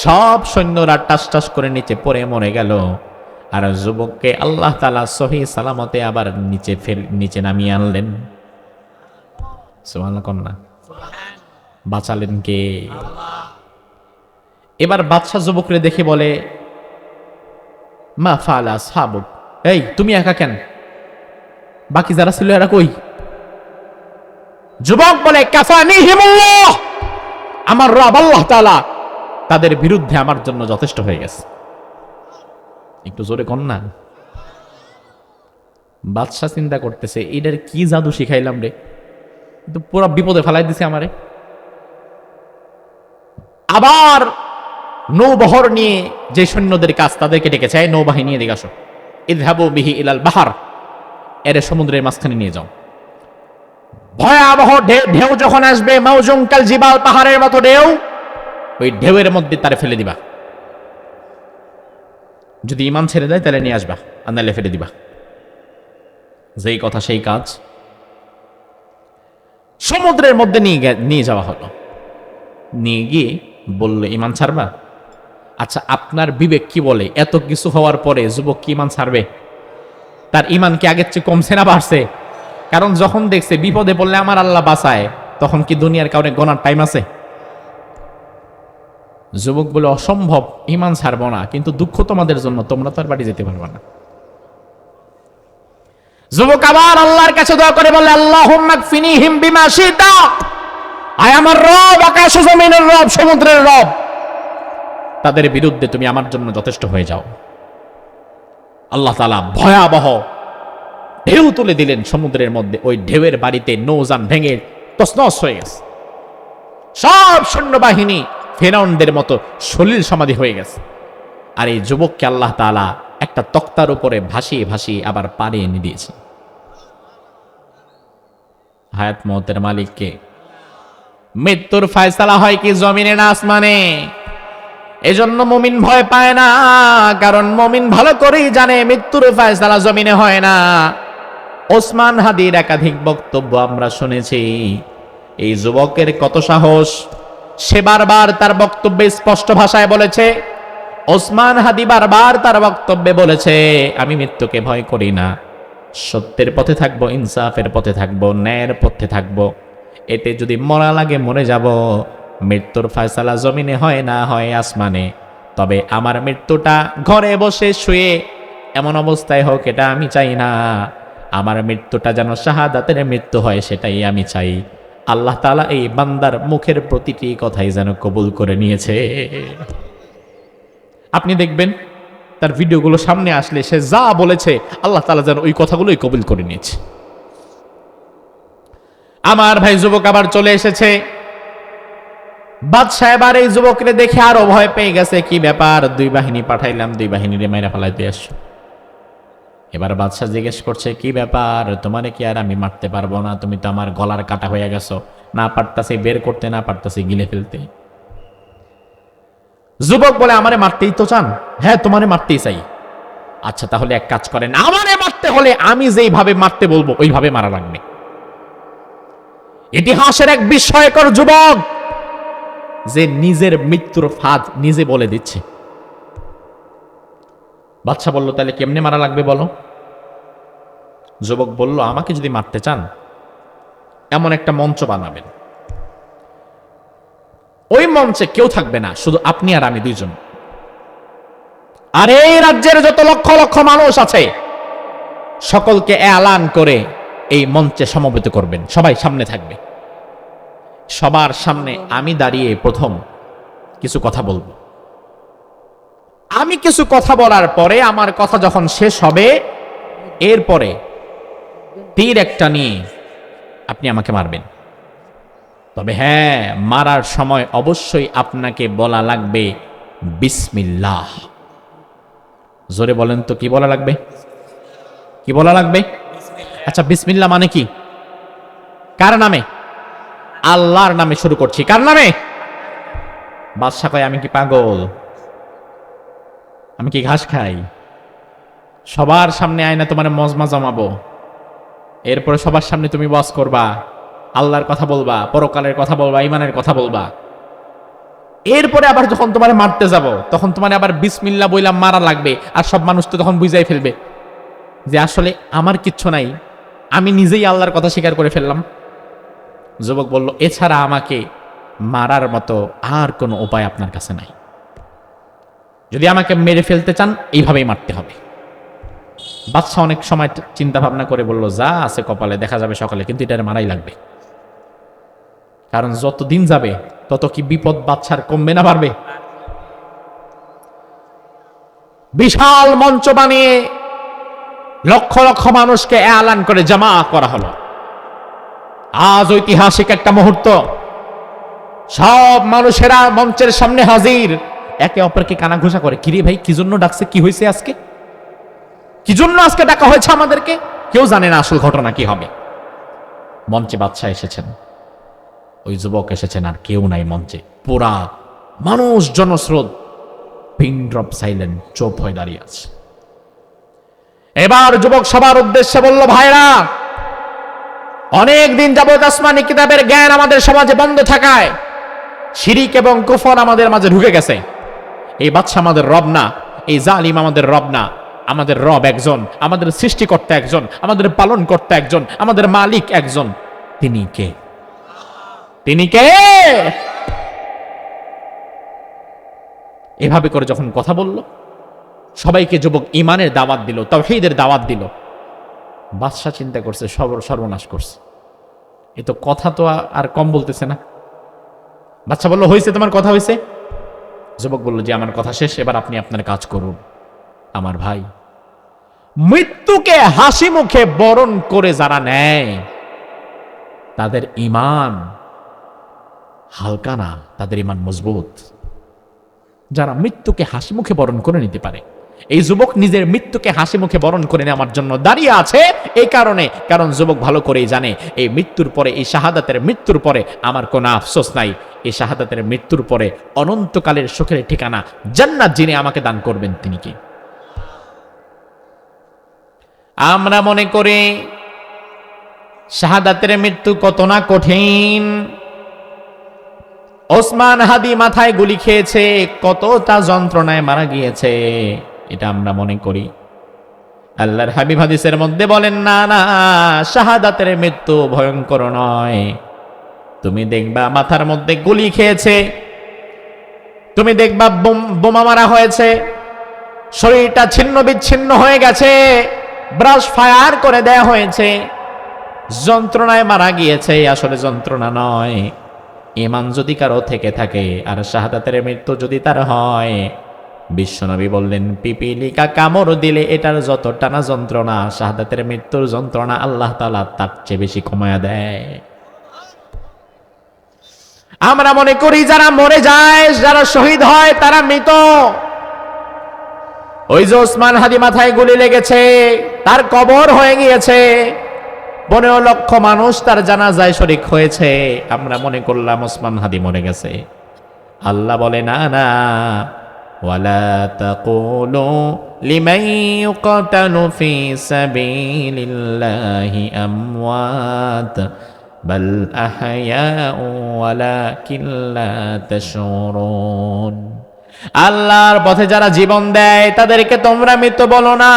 সব সৈন্যরা টাস টাস করে নিচে পড়ে মরে গেল, আর যুবককে আল্লাহ তাআলা সহি সালামতে আবার নিচে নামিয়ে আনলেন। সুবহানাল্লাহ কন্যা বাঁচালেন কে? এবার বাদশা যুবকরে দেখে বলে, মা ফাআলা আসহাবুক, এই তুমি একা কেন, বাকি যারা ছিল এরা কই? যুবক বলে, কাফানিহিমুল্লাহ, আমার রব আল্লাহ তাআলা তাদের বিরুদ্ধে আমার জন্য যথেষ্ট হয়ে গেছে। একটু জোরে কন না। বাদশা চিন্তা করতেছে, এটার কি জাদু শিখাইলাম রে, কিন্তু পুরো বিপদে ফেলাই দিছে আমারে। আবার নৌবহর নিয়ে যে সৈন্যদের কাজ তাদেরকে ডেকেছে, নৌবাহিনী নিয়ে দিকে আসো, ইযহাবু বিহি ইলাল বাহার, এর সমুদ্রের মাঝখানে নিয়ে যাও। ভয়াবহ ঢেউ যখন আসবে, মাউজুঙ্কাল জিবাল, পাহাড়ের মতো ঢেউ, ওই ঢেউয়ের মধ্যে তারে ফেলে দিবা। যদি ইমান ছেড়ে দেয় তাহলে নিয়ে আসবা, আর নাহলে ফেলে দিবা। যেই কথা সেই কাজ, সমুদ্রের মধ্যে নিয়ে যাওয়া হলো। নিয়ে গিয়ে বললো, ইমান ছাড়বা? আচ্ছা, আপনার বিবেক কি বলে এত কিছু হওয়ার পরে যুবক কি ইমান ছাড়বে? তার ইমান কি আগের চেয়ে কমছে না বাড়ছে? কারণ যখন দেখছে বিপদে পড়লে আমার আল্লাহ বাঁচায়, তখন কি দুনিয়ার কারণে গোনার টাইম আছে? যুবক বলে, অসম্ভব, ইমান ছাড়বো না, কিন্তু দুঃখ তোমাদের জন্য, তোমরা তো আর বাড়ি যেতে পারবে না। যুবক আবার আল্লাহর কাছে দোয়া করে বলে, আল্লাহুম্মা কফিনিহিম বিমা শিতা, আয় আমার রব, আকাশ ও জমিনের রব, সমুদ্রের রব, তাদের বিরুদ্ধে তুমি আমার জন্য যথেষ্ট হয়ে যাও। আল্লাহ তাআলা ভয়াবহ ঢেউ তুলে দিলেন সমুদ্রের মধ্যে। ওই ঢেউয়ের বাড়িতে নৌযান ভেঙে তছনছ হয়ে গেছে। সব সৈন্যবাহিনী ফেরাউনদের মতো সলিল সমাধি হয়ে গেছে। আর এই যুবককে আল্লাহ তাআলা একটা তক্তার উপরে ভাসিয়ে ভাসিয়ে আবার পারে এনে দিয়েছে। হায়াত মওতের মালিককে। মৃত্যুর ফয়সালা হয় কি জমিনে না আসমানে? এজন্য মুমিন ভয় পায় না, কারণ মুমিন ভালো করেই জানে মৃত্যুর ফয়সালা জমিনে হয় না। ওসমান হাদির একাধিক বক্তব্য আমরা শুনেছি। এই যুবকের কত সাহস, সে বারবার তার বক্তব্যে স্পষ্ট ভাষায় বলেছে। ওসমান হাদি বারবার তার বক্তব্যে বলেছে, আমি মৃত্যুকে ভয় করি না, সত্যের পথে থাকবো, ইনসাফের পথে থাকবো, ন্যায়ের পথে থাকবো। এতে যদি মরা লাগে মরে যাব। মৃত্যুর ফয়সালা জমিনে হয় না, হয় আসমানে। তবে আমার মৃত্যুটা ঘরে বসে শুয়ে এমন অবস্থায় হোক, এটা আমি চাই না। আমার মৃত্যুটা যেন শাহাদাতের মৃত্যু হয়, সেটাই আমি চাই। আল্লাহ তাআলা এই বান্দার মুখের প্রতিটি কথাই যেন কবুল করে নিয়েছে। আপনি দেখবেন তার ভিডিওগুলো সামনে আসলে সে যা বলেছে আল্লাহ তাআলা যেন ওই কথাগুলোই কবুল করে নিয়েছে। আমার ভাই যুবক আবার চলে এসেছে। বাদশা এবার এই যুবকরে দেখে আরো ভয় পেয়ে গেছে। কি ব্যাপার, দুই বাহিনী পাঠাইলাম, দুই বাহিনীরে মাইরা ফেলাইতে আসছো। এবার বাদশা জিজ্ঞেস করছে, কি ব্যাপার, তোমারে কি আর আমি মারতে পারবো না? তুমি তো আমার গলার কাটা হয়ে গেছো, না পারতাছি বের করতে, না পারতাছি গিলে ফেলতে। যুবক বলে, আমারে মারতেই তো চান? হ্যাঁ, তোমারে মারতেই চাই। আচ্ছা, তাহলে এক কাজ করেন, আমারে মারতে হলে আমি যেইভাবে মারতে বলবো ওইভাবে মারা লাগবে। ইতিহাসের এক বিস্ময়কর যুবক যে নিজের মৃত্যুর ফাঁদ নিজে বলে দিচ্ছে। বাদশা বলল, তাহলে কেমনে মারা লাগবে বলো? যুবক বলল, আমাকে যদি মারতে চান এমন একটা মঞ্চ বানাবেন, ওই মঞ্চে কেউ থাকবে না, শুধু আপনি আর আমি দুইজন। আর এই রাজ্যের যত লক্ষ লক্ষ মানুষ আছে সকলকে এলান করে এই মঞ্চে সমবেত করবেন, সবাই সামনে থাকবে। সবার সামনে আমি দাঁড়িয়ে প্রথম কিছু কথা বলবো। আমি কিছু কথা বলার পরে আমার কথা যখন শেষ হবে, এরপরে তীর একটা নিয়ে আপনি আমাকে মারবেন। তবে হ্যাঁ, মারার সময় অবশ্যই আপনাকে বলা লাগবে বিসমিল্লাহ। জোরে বলেন তো, কি বলা লাগবে? কি বলা লাগবে? আচ্ছা, বিসমিল্লাহ মানে কি? কার নামে? আল্লাহর নামে শুরু করছি। কার নামে? বাদশা কয়, আমি কি পাগল? আমি কি ঘাস খাই? সবার সামনে আয়না তোমার মজমা জমাবো, এরপরে সবার সামনে তুমি ওয়াজ করবা, আল্লাহর কথা বলবা, পরকালের কথা বলবা, ইমানের কথা বলবা। এরপরে আবার যখন তোমারে মারতে যাব তখন তোমার আবার বিসমিল্লাহ বইলা মারা লাগবে, আর সব মানুষ তো তখন বুঝাই ফেলবে যে আসলে আমার কিচ্ছু নাই, আমি নিজেই আল্লাহর কথা স্বীকার করে ফেললাম। যুবক বলল, এছাড়া আমাকে মারার মতো আর কোনো উপায় আপনার কাছে নাই, যদি আমাকে মেরে ফেলতে চান এইভাবেই মারতে হবে। বাদশা অনেক সময় চিন্তা ভাবনা করে বলল, যা আছে কপালে দেখা যাবে সকালে, কিন্তু এটার মারাই লাগবে, কারণ যত দিন যাবে তত কি বিপদ বাদশার কমবে না বাড়বে। বিশাল মঞ্চ বানিয়ে লক্ষ লক্ষ মানুষকে এলান করে জমা করা হলো। আজ ঐতিহাসিক একটা মুহূর্ত, সব মানুষেরা মঞ্চের সামনে হাজির, একে অপরকে কানাঘুষা করে, কিরে ভাই কি জন্য ডাকছে, কি হয়েছে আজকে, কি জন্য আজকে ডাকা হয়েছে আমাদেরকে, কেউ জানে না আসল ঘটনা কি হবে। মঞ্চে বাদশা এসেছেন, ওই যুবক এসেছেন, আর কেউ নাই মঞ্চে। পুরা মানুষ জনস্রোত পিন ড্রপ সাইলেন্ট, চুপ হয়ে দাঁড়িয়ে আছে। এবার যুবক সবার উদ্দেশ্যে বলল, ভাইরা, অনেক দিন যাবত আসমানি কিতাবের জ্ঞান আমাদের সমাজে বন্ধ থাকায় শিরিক এবং কুফর আমাদের মাঝে ঢুকে গেছে। এই বাদশা আমাদের রব না, এই জালিম আমাদের রব না, আমাদের রব একজন, আমাদের সৃষ্টিকর্তা একজন, আমাদের পালনকর্তা একজন, আমাদের মালিক একজন। তিনি কে? তিনি কে? এভাবে করে যখন কথা বলল, সবাইকে যুবক ইমানের দাওয়াত দিল, তাওহীদের দাওয়াত দিল। বাদশা চিন্তা করছে, সর্বনাশ করছে, এ তো কথা তো আর কম বলতেছে না। বাদশা বলল, হয়েছে তোমার কথা হয়েছে? যুবক বলল, যে আমার কথা শেষ, এবার আপনি আপনার কাজ করুন। আমার ভাই, মৃত্যুকে হাসি মুখে বরণ করে যারা নেয় তাদের ঈমান হালকা না, তাদের ঈমান মজবুত। যারা মৃত্যুকে হাসি মুখে বরণ করে নিতে পারে, এই যুবক নিজের মৃত্যুকে হাসি মুখে বরণ করে নেওয়ার জন্য দাঁড়িয়ে আছে। এই কারণে, কারণ যুবক ভালো করেই জানে এই মৃত্যুর পরে, এই শাহাদাতের মৃত্যুর পরে আমার কোনো আফসোস নাই। এই শাহাদাতের মৃত্যুর পরে অনন্তকালের সুখের ঠিকানা জান্নাত যিনি আমাকে দান করবেন তিনি কি? আমরা মনে করি শাহাদাতের মৃত্যু কত না কঠিন। ওসমান হাদি মাথায় গুলি খেয়েছে, কতটা যন্ত্রণায় মারা গিয়েছে, এটা আমরা মনে করি। আল্লাহর হাবিব হাদিসের মধ্যে বলেন, না না, শাহাদাতের মৃত্যু ভয়ঙ্কর নয়। তুমি দেখবা মাথার মধ্যে গুলি খেয়েছে, তুমি দেখবা বোমা মারা হয়েছে, শরীরটা ছিন্ন বিচ্ছিন্ন হয়ে গেছে, ব্রাশ ফায়ার করে দেয়া হয়েছে, যন্ত্রণায় মারা গিয়েছে। আসলে যন্ত্রণা নয়, ঈমান যদি কারো থেকে থাকে আর শাহাদাতের মৃত্যু যদি তার হয়, বিশ্বনবী বললেন, পিপিলিকা কামড় দিলে এটার যত টানা যন্ত্রণা, শাহাদাতের মৃত্যুর যন্ত্রণা আল্লাহ তাআলা তার চেয়ে বেশি কমায়া দেয়। আমরা মনে করি যারা মরে যায়, যারা শহীদ হয় তারা মৃত। ওই যে ওসমান হাদি মাথায় গুলি লেগেছে, তার কবর হয়ে গিয়েছে, 15 লক্ষ মানুষ তার জানাজায় শরীক হয়েছে, আমরা মনে করলাম ওসমান হাদি মরে গেছে। আল্লাহ বলে, না না, ওয়ালা তাকুলু লিমান ইউকতালু ফি সাবিলিল্লাহি আমওয়াত বাল আহয়াউ ওয়ালাকিন লা তাশউরুন। আল্লাহর পথে যারা জীবন দেয় তাদেরকে তোমরা মৃত বলো না,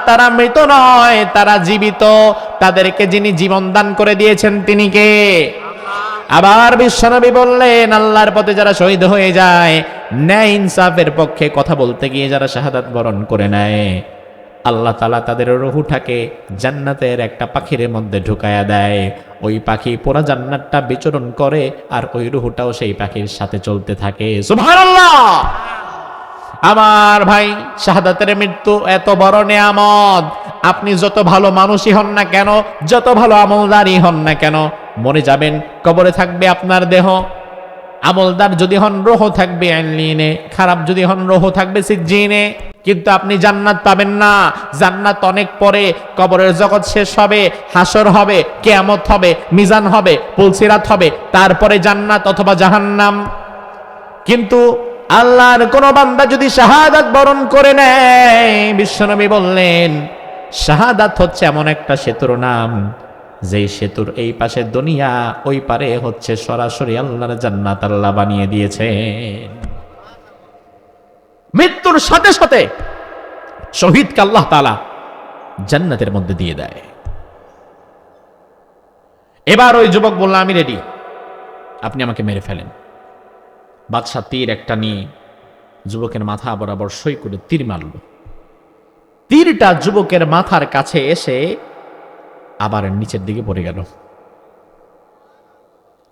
তারা মৃত নয়, তারা জীবিত। তাদেরকে যিনি জীবন দান করে দিয়েছেন তিনি কে? আবার বিশ্বনবী বললেন, আল্লাহর পথে যারা শহীদ হয়ে যায়, ন্যায় ইনসাফের পক্ষে কথা বলতে গিয়ে যারা শাহাদাত বরণ করে নেয়, আল্লাহ তাআলা তাদের রূহটাকে জান্নাতের একটা পাখির মধ্যে ঢুকায়া দেয়। ওই পাখি পুরা জান্নাতটা বিচরণ করে, আর ওই রূহটাও সেই পাখির সাথে চলতে থাকে। সুবহানাল্লাহ! আমার ভাই, শাহাদাতের মৃত্যু এত বড় নেয়ামত। আপনি যত ভালো মানুষই হন না কেন, যত ভালো আমলদারই হন না কেন, মরে যাবেন, কবরে থাকবে আপনার দেহ। আমলদার যদি হন, রূহ থাকবে আইলিনে, খারাপ যদি হন, রূহ থাকবে সিজ্জিনে। কিন্তু আপনি জান্নাত পাবেন না। জান্নাত অনেক পরে, কবরের জগৎ শেষ হবে, হাসর হবে, কিয়ামত হবে, মিজান হবে, পুলসিরাত হবে, তারপরে জান্নাত অথবা জাহান্নাম। কিন্তু আল্লাহর কোন বান্দা যদি শাহাদাত বরণ করে নেয়, বিশ্বনবী বললেন, শাহাদাত হচ্ছে এমন একটা সেতুর নাম, যেই সেতুর এই পাশে দুনিয়া, ওই পারে হচ্ছে সরাসরি আল্লাহর জান্নাত আল্লাহ বানিয়ে দিয়েছেন। মৃত্যুর সাথে সাথে শহীদকে আল্লাহ তাআলা জান্নাতের মধ্যে দিয়ে দেয়। এবার ওই যুবক বলল, আমি রেডি, আপনি আমাকে মেরে ফেলেন। বাদশা তীর একটা নিয়ে যুবকের মাথা বরাবর সই করে তীর মারল। তীরটা যুবকের মাথার কাছে এসে আবার নিচের দিকে পড়ে গেল।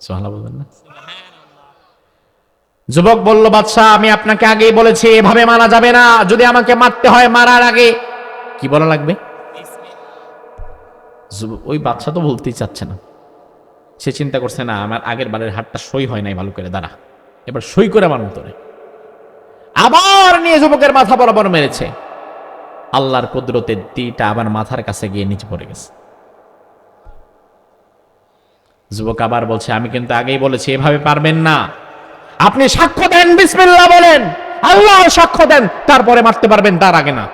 সুবহানাল্লাহ বলবেন না? যুবক বলল, বাদশা আমি আপনাকে আগেই বলেছি এভাবে মারা যাবে না, যদি আমাকে মারতে হয় মারার আগে কি বলা লাগবে? ওই বাদশা তো বলতেই চাচ্ছে না। সে চিন্তা করছে, না আমার আগের বারের হাতটা সই হয় নাই ভালো করে, দাঁড়া এবার সই করে আমার মতরে। আবার নিয়ে যুবকের মাথা বরাবর মেরেছে। আল্লাহর কুদরতে তীরটা আবার মাথার কাছে গিয়ে নিচে পড়ে গেছে। যুবক আবার বলছে, আমি কিন্তু আগেই বলেছি এভাবে পারবেন না, আপনি সাক্ষ্য দেন, বিসমিল্লাহ বলেন, আল্লাহ সাক্ষ্য দেন, তারপরে মারতে পারবেন, তার আগে না।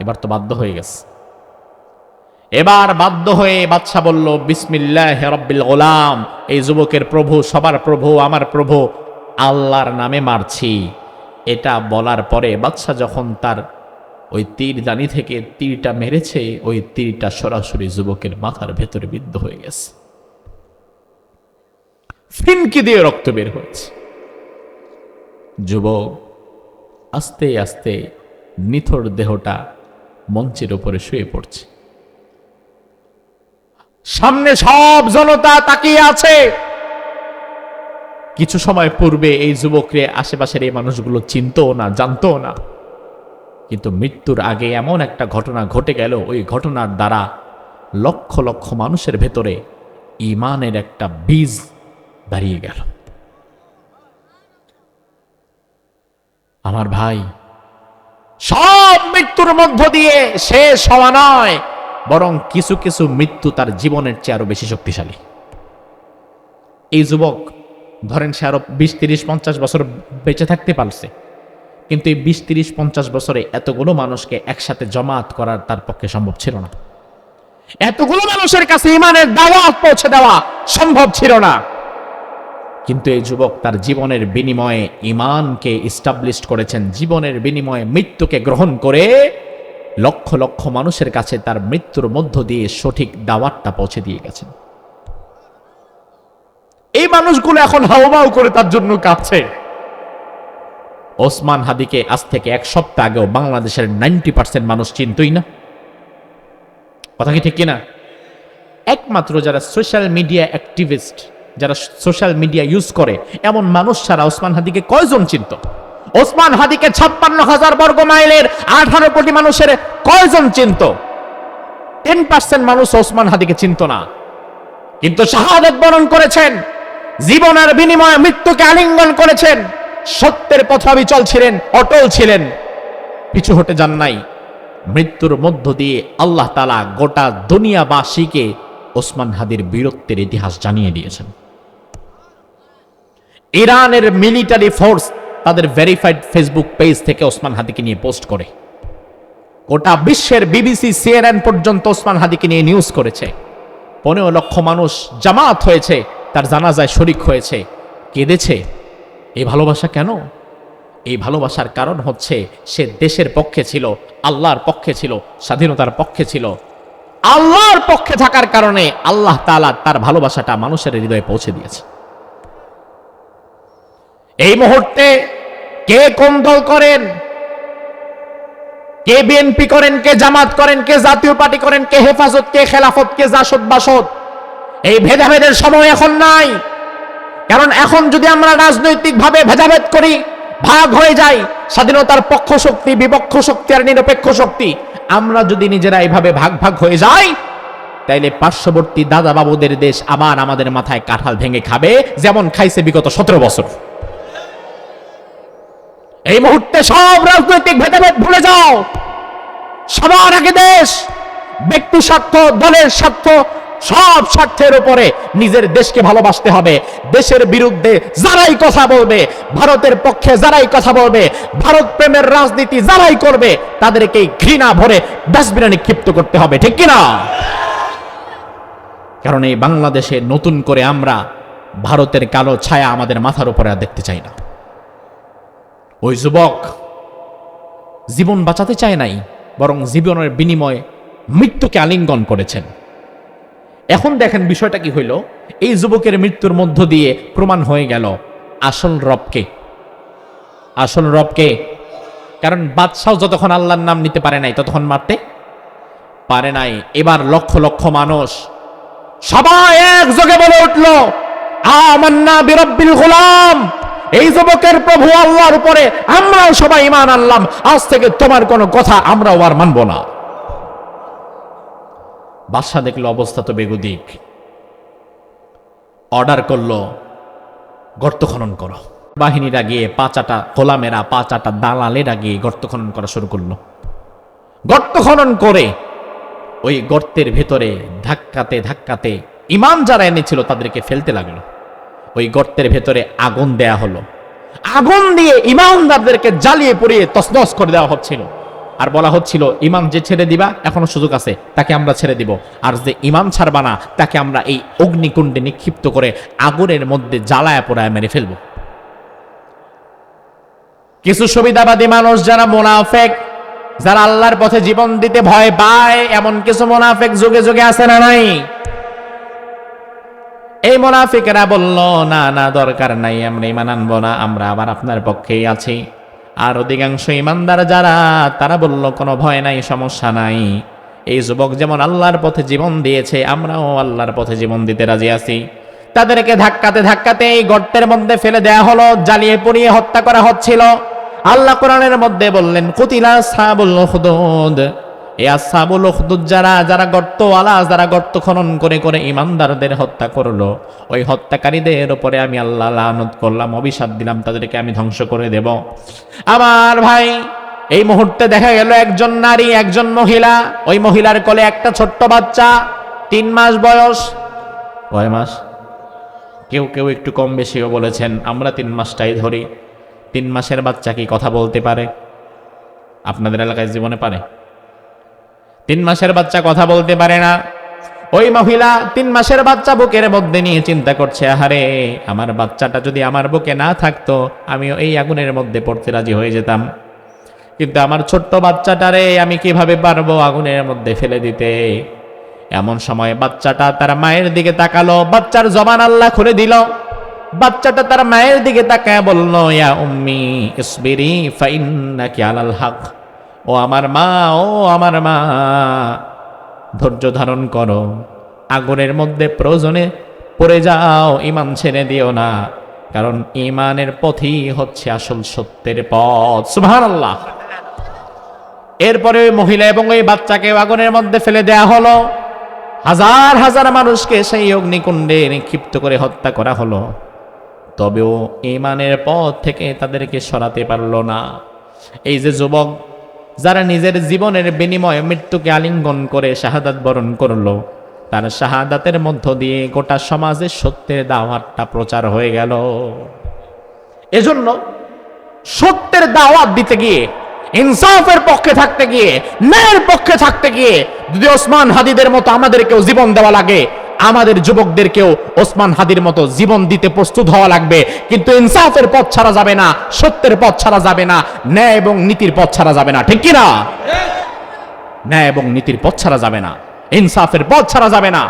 এবার তো বাধ্য হয়ে গেছে। এবার বাধ্য হয়ে বাদশা বলল, বিসমিল্লাহ রাব্বিল গোলাম, এই যুবকের প্রভু, সবার প্রভু, আমার প্রভু আল্লাহর নামে মারছি। এটা বলার পরে বাদশা যখন তার ওই তীরদানি থেকে তীরটা মেরেছে, ওই তীরটা সরাসরি যুবকের মাথার ভেতরে বিদ্ধ হয়ে গেছে, ফিনকি দিয়ে রক্ত বের হয়েছে। যুবক আস্তে আস্তে নিথর দেহটা মঞ্চের উপরে শুয়ে পড়ছে। সামনে সব জনতা তাকিয়ে আছে। কিছু সময় পূর্বে এই যুবকরে আশেপাশের এই মানুষগুলো চিনতও না, জানতও না, কিন্তু মৃত্যুর আগে এমন একটা ঘটনা ঘটে গেল, ওই ঘটনার দ্বারা লক্ষ লক্ষ মানুষের ভেতরে ঈমানের একটা বীজ দাঁড়িয়ে গেল। আমার ভাই, সব মৃত্যুর মধ্য দিয়ে শেষ হওয়া নয়, বরং কিছু কিছু মৃত্যু তার জীবনের চেয়ে আরো বেশি শক্তিশালী। এই যুবক ধরেন সে আরো 20-30-50 বছর বেঁচে থাকতে পারছে, কিন্তু এই 20-30-50 বছরে এতগুলো মানুষকে একসাথে জমাত করার তার পক্ষে সম্ভব ছিল না। এতগুলো মানুষের কাছে ঈমানের দাওয়াত পৌঁছে দেওয়া সম্ভব ছিল না। কিন্তু এই যুবক তার জীবনের বিনিময়ে ঈমানকে ইস্টাবলিশ করেছেন, জীবনের বিনিময়ে মৃত্যুকে গ্রহণ করে লক্ষ লক্ষ মানুষের কাছে তার মৃত্যুর মধ্য দিয়ে সঠিক দাওয়াতটা পৌঁছে দিয়ে গেছেন। এই মানুষগুলো এখন হাউমাউ করে তার জন্য কাঁদছে। ওসমান হাদিকে আজ থেকে 1 সপ্তাহ আগেও বাংলাদেশের 90% মানুষ চিনতই না। কথা কি ঠিক কিনা? একমাত্র যারা সোশ্যাল মিডিয়া অ্যাক্টিভিস্ট, যারা সোশ্যাল মিডিয়া ইউজ করে, এমন মানুষ ছাড়া ওসমান হাদিকে কয়জন চিনত? ওসমান হাদিকে 56,000 বর্গ মাইলের 18 কোটি মানুষের কয়জন চিনত? 10% মানুষ ওসমান হাদিকে চিনত না। কিন্তু শাহাদাত বরণ করেছেন, জীবনের বিনিময়ে মৃত্যুকে আলিঙ্গন করেছেন, সত্যের পথে অবিচল ছিলেন, অটল ছিলেন, পিছু হটে যান নাই। মৃত্যুর মধ্য দিয়ে আল্লাহ তাআলা গোটা দুনিয়াবাসীকে ওসমান হাদির বীরত্বের ইতিহাস জানিয়ে দিয়েছেন। ইরানের মিলিটারি ফোর্স তাদের ভেরিফাইড ফেসবুক পেজ থেকে ওসমান হাদিকে নিয়ে পোস্ট করে। গোটা বিশ্বের বিবিসি, সিএনএন পর্যন্ত ওসমান হাদিকে নিয়ে নিউজ করেছে। 15 লক্ষ মানুষ জামাত হয়েছে, তার জানাজায় শরীক হয়েছে, কেঁদেছে। এই ভালোবাসা কেন? এই ভালোবাসার কারণ হচ্ছে সে দেশের পক্ষে ছিল, আল্লাহর পক্ষে ছিল, স্বাধীনতার পক্ষে ছিল। আল্লাহর পক্ষে থাকার কারণে আল্লাহ তাআলা তার ভালোবাসাটা মানুষের হৃদয়ে পৌঁছে দিয়েছে। এই মুহূর্তে কে কোন দল করেন, কে বিএনপি করেন, কে জামাত করেন, কে জাতীয় পার্টি করেন, কে হেফাজত, কে খেলাফত, কে জাসদ বাসদ, এই ভেদাভেদের সময় এখন নাই। কারণ এখন যদি আমরা রাজনৈতিকভাবে ভেদাভেদ করি, ভাগ হয়ে যাই, স্বাধীনতার পক্ষ শক্তি, বিপক্ষ শক্তি আর নিরপেক্ষ শক্তি, আমরা যদি নিজেরা এইভাবে ভাগ ভাগ হয়ে যাই, তাইলে পার্শ্ববর্তী দাদা বাবুদের দেশ আবার আমাদের মাথায় কাঁঠাল ভেঙে খাবে, যেমন খাইছে বিগত 17 বছর। এই মুহূর্তে সব রাজনৈতিক ভেদাভেদ ভুলে যাও। সবার আগে দেশ, ব্যক্তি স্বার্থ, দলের স্বার্থ, সব স্বার্থের উপরে নিজের দেশকে ভালোবাসতে হবে। দেশের বিরুদ্ধে যারাই কথা বলবে, ভারতের পক্ষে যারাই কথা বলবে, ভারত প্রেমের রাজনীতি যারাই করবে, তাদেরকে ঘৃণা ভরে ডাস্টবিনে নিক্ষিপ্ত করতে হবে, ঠিক কিনা? কারণ এই বাংলাদেশে নতুন করে আমরা ভারতের কালো ছায়া আমাদের মাথার উপরে আর দেখতে চাই না। ওই যুবক জীবন বাঁচাতে চায় নাই, বরং জীবনের বিনিময়ে মৃত্যুকে আলিঙ্গন করেছেন। এখন দেখেন বিষয়টা কি হইল, এই যুবকের মৃত্যুর মধ্য দিয়ে প্রমাণ হয়ে গেল আসল রবকে। আসল রবকে, কারণ বাদশাহ যতক্ষণ আল্লাহর নাম নিতে পারে নাই ততক্ষণ মারতে পারে নাই। এবার লক্ষ লক্ষ মানুষ সবাই একযোগে বলে উঠল, আমান্না বিরব্বিল গোলাম, এই যুবকের প্রভু আল্লাহর উপরে আমরাও সবাই ঈমান আনলাম, আজ থেকে তোমার কোনো কথা আমরাও আর মানব না। বাদশা দেখলো অবস্থা তো বেগুদিক, অর্ডার করলো গর্ত খনন করো। বাহিনীরা গিয়ে পাঁচাটা গোলামেরা, পাঁচাটা দালালেরা গিয়ে গর্ত খনন করা শুরু করলো। গর্ত খনন করে ওই গর্তের ভেতরে ধাক্কাতে ধাক্কাতে ইমাম যারা এনেছিল তাদেরকে ফেলতে লাগলো। ওই গর্তের ভেতরে আগুন দেয়া হলো, আগুন দিয়ে ইমামদারদেরকে জ্বালিয়ে পুড়িয়ে তছনছ করে দেওয়া হচ্ছিল। আর বলা হচ্ছিল, ইমাম যে ছেড়ে দিবা এখনো সুযোগ আছে, তাকে আমরা ছেড়ে দিব, আর যে ইমাম ছাড়বা না তাকে আমরা এই অগ্নিকুণ্ডে নিক্ষিপ্ত করে আগুনের মধ্যে জ্বালায় পোড়ায় মেরে ফেলবো। কিছু সুবিধাবাদী মানুষ যারা মুনাফিক, যারা আল্লাহর পথে জীবন দিতে ভয় পায়, এমন কিছু মুনাফিক যুগে যুগে আছে না নাই? এই মুনাফিকেরা বলল, না না দরকার নাই, আমরা ঈমান আনবো না, আমরা আবার আপনার পক্ষেই আছি। আর অধিকাংশ ঈমানদার যারা, তারা বলল কোনো ভয় নাই, সমস্যা নাই, এই যুবক যেমন আল্লাহর পথে জীবন দিয়েছে আমরাও আল্লাহর পথে জীবন দিতে রাজি আছি। তাদেরকে ধাক্কাতে ধাক্কাতে এই গর্তের মধ্যে ফেলে দেয়া হলো, জ্বালিয়ে পুড়িয়ে হত্যা করা হচ্ছিল। আল্লাহ কোরআনের মধ্যে বললেন, কুতিলা আসহাবুল উখদুদ, এই আসহাবুল উখদুদ যারা, যারা গর্তওয়ালা, যারা গর্ত খনন করে করে ঈমানদারদের হত্যা করলো, ওই হত্যাকারীদের উপরে আমি আল্লাহ লানত করলাম, অভিশাপ দিলাম, তাদেরকে আমি ধ্বংস করে দেব। আমার ভাই, এই মুহূর্তে দেখা গেল একজন নারী, একজন মহিলা, ওই মহিলার কোলে একটা ছোট্ট বাচ্চা, 3 মাস বয়স। কয় মাস? কেউ কেউ একটু কম বেশিও বলেছেন, আমরা 3 মাসটাই ধরি। 3 মাসের বাচ্চা কি কথা বলতে পারে? আপনাদের এলাকায় জীবনে পারে? 3 মাসের বাচ্চা কথা বলতে পারে না। ওই মহিলা 3 মাসের বাচ্চা বুকের মধ্যে নিয়ে চিন্তা করছে, আহারে আমার বাচ্চাটা যদি আমার বুকে না থাকতো আমিও এই আগুনের মধ্যে পড়তে রাজি হয়ে যেতাম, কিন্তু আমার ছোট্ট বাচ্চাটারে আমি কিভাবে পারবো আগুনের মধ্যে ফেলে দিতে। এমন সময় বাচ্চাটা তার মায়ের দিকে তাকালো, বাচ্চার জবান আল্লাহ খুলে দিল। বাচ্চাটা তার মায়ের দিকে তাকায় বলল, ইয়া উম্মি ইসবিরি ফাইন্নাকি আলাল হক, ও আমার মা, ও আমার মা, ধৈর্য ধারণ করো, আগুনের মধ্যে প্রয়োজনে পড়ে যাও, ঈমান ছেড়ে দিও না, কারণ ঈমানের পথই হচ্ছে আসল সত্যের পথ। সুবহানাল্লাহ। এরপরে ওই মহিলা এবং ওই বাচ্চাকে আগুনের মধ্যে ফেলে দেয়া হলো। হাজার হাজার মানুষকে সেই অগ্নিকুণ্ডে নিক্ষিপ্ত করে হত্যা করা হলো, তবেও ঈমানের পথ থেকে তাদেরকে সরাতে পারল না। এই যে যুবক যারা নিজের জীবনের বিনিময়ে মৃত্যুকে আলিঙ্গন করে শাহাদাত বরণ করলো, তার শাহাদাতের মধ্য দিয়ে গোটা সমাজে সত্যের দাওয়াতটা প্রচার হয়ে গেল। এজন্য সত্যের দাওয়াত দিতে গিয়ে, ইনসাফের পক্ষে থাকতে গিয়ে, ন্যায়ের পক্ষে থাকতে গিয়ে যদি ওসমান হাদিদের মতো আমাদেরকেও জীবন দেওয়া লাগে, আমাদের যুবকদেরকেও ওসমান হাদির মতো জীবন দিতে প্রস্তুত হওয়া লাগবে। কিন্তু ইনসাফের পথ ছাড়া যাবে না, সত্যের পথ ছাড়া যাবে না, ন্যায় এবং নীতির পথ ছাড়া যাবে না। ঠিক কি না? ন্যায় এবং নীতির পথ ছাড়া যাবে না, ইনসাফের পথ ছাড়া যাবে না।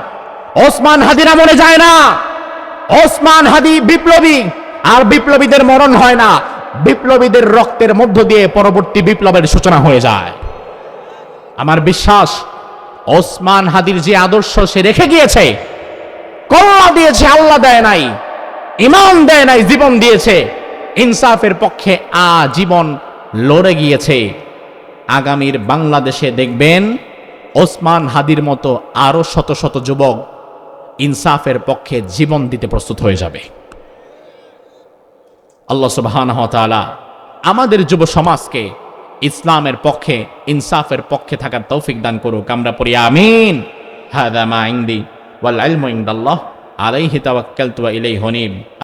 ওসমান হাদিরা মরে যায় না, ওসমান হাদি বিপ্লবী, আর বিপ্লবীদের মরণ হয় না, বিপ্লবীদের রক্তের মধ্য দিয়ে পরবর্তী বিপ্লবের সূচনা হয়ে যায়। আমার বিশ্বাস, ওসমান হাদির যে আদর্শ সে রেখে গিয়েছে, কল্লা দিয়েছে, আল্লাহ দেয় নাই, ঈমান দেয় নাই, জীবন দিয়েছে, ইনসাফের পক্ষে আজীবন লড়ে গিয়েছে। আগামীর বাংলাদেশে দেখবেন ওসমান হাদির মতো আরো শত শত যুবক ইনসাফের পক্ষে জীবন দিতে প্রস্তুত হয়ে যাবে। আল্লাহ সুবহানাহু ওয়া তাআলা আমাদের যুব সমাজকে ইসলামের পক্ষে, ইনসাফের পক্ষে থাকার তৌফিক দান করুক। আমরা পড়ি আমিন। হাদা মা ইনদি ওয়াল ইলমু ইনদাল্লাহ আলাইহি তাওয়াক্কালতু ওয়া ইলাইহি উনীব।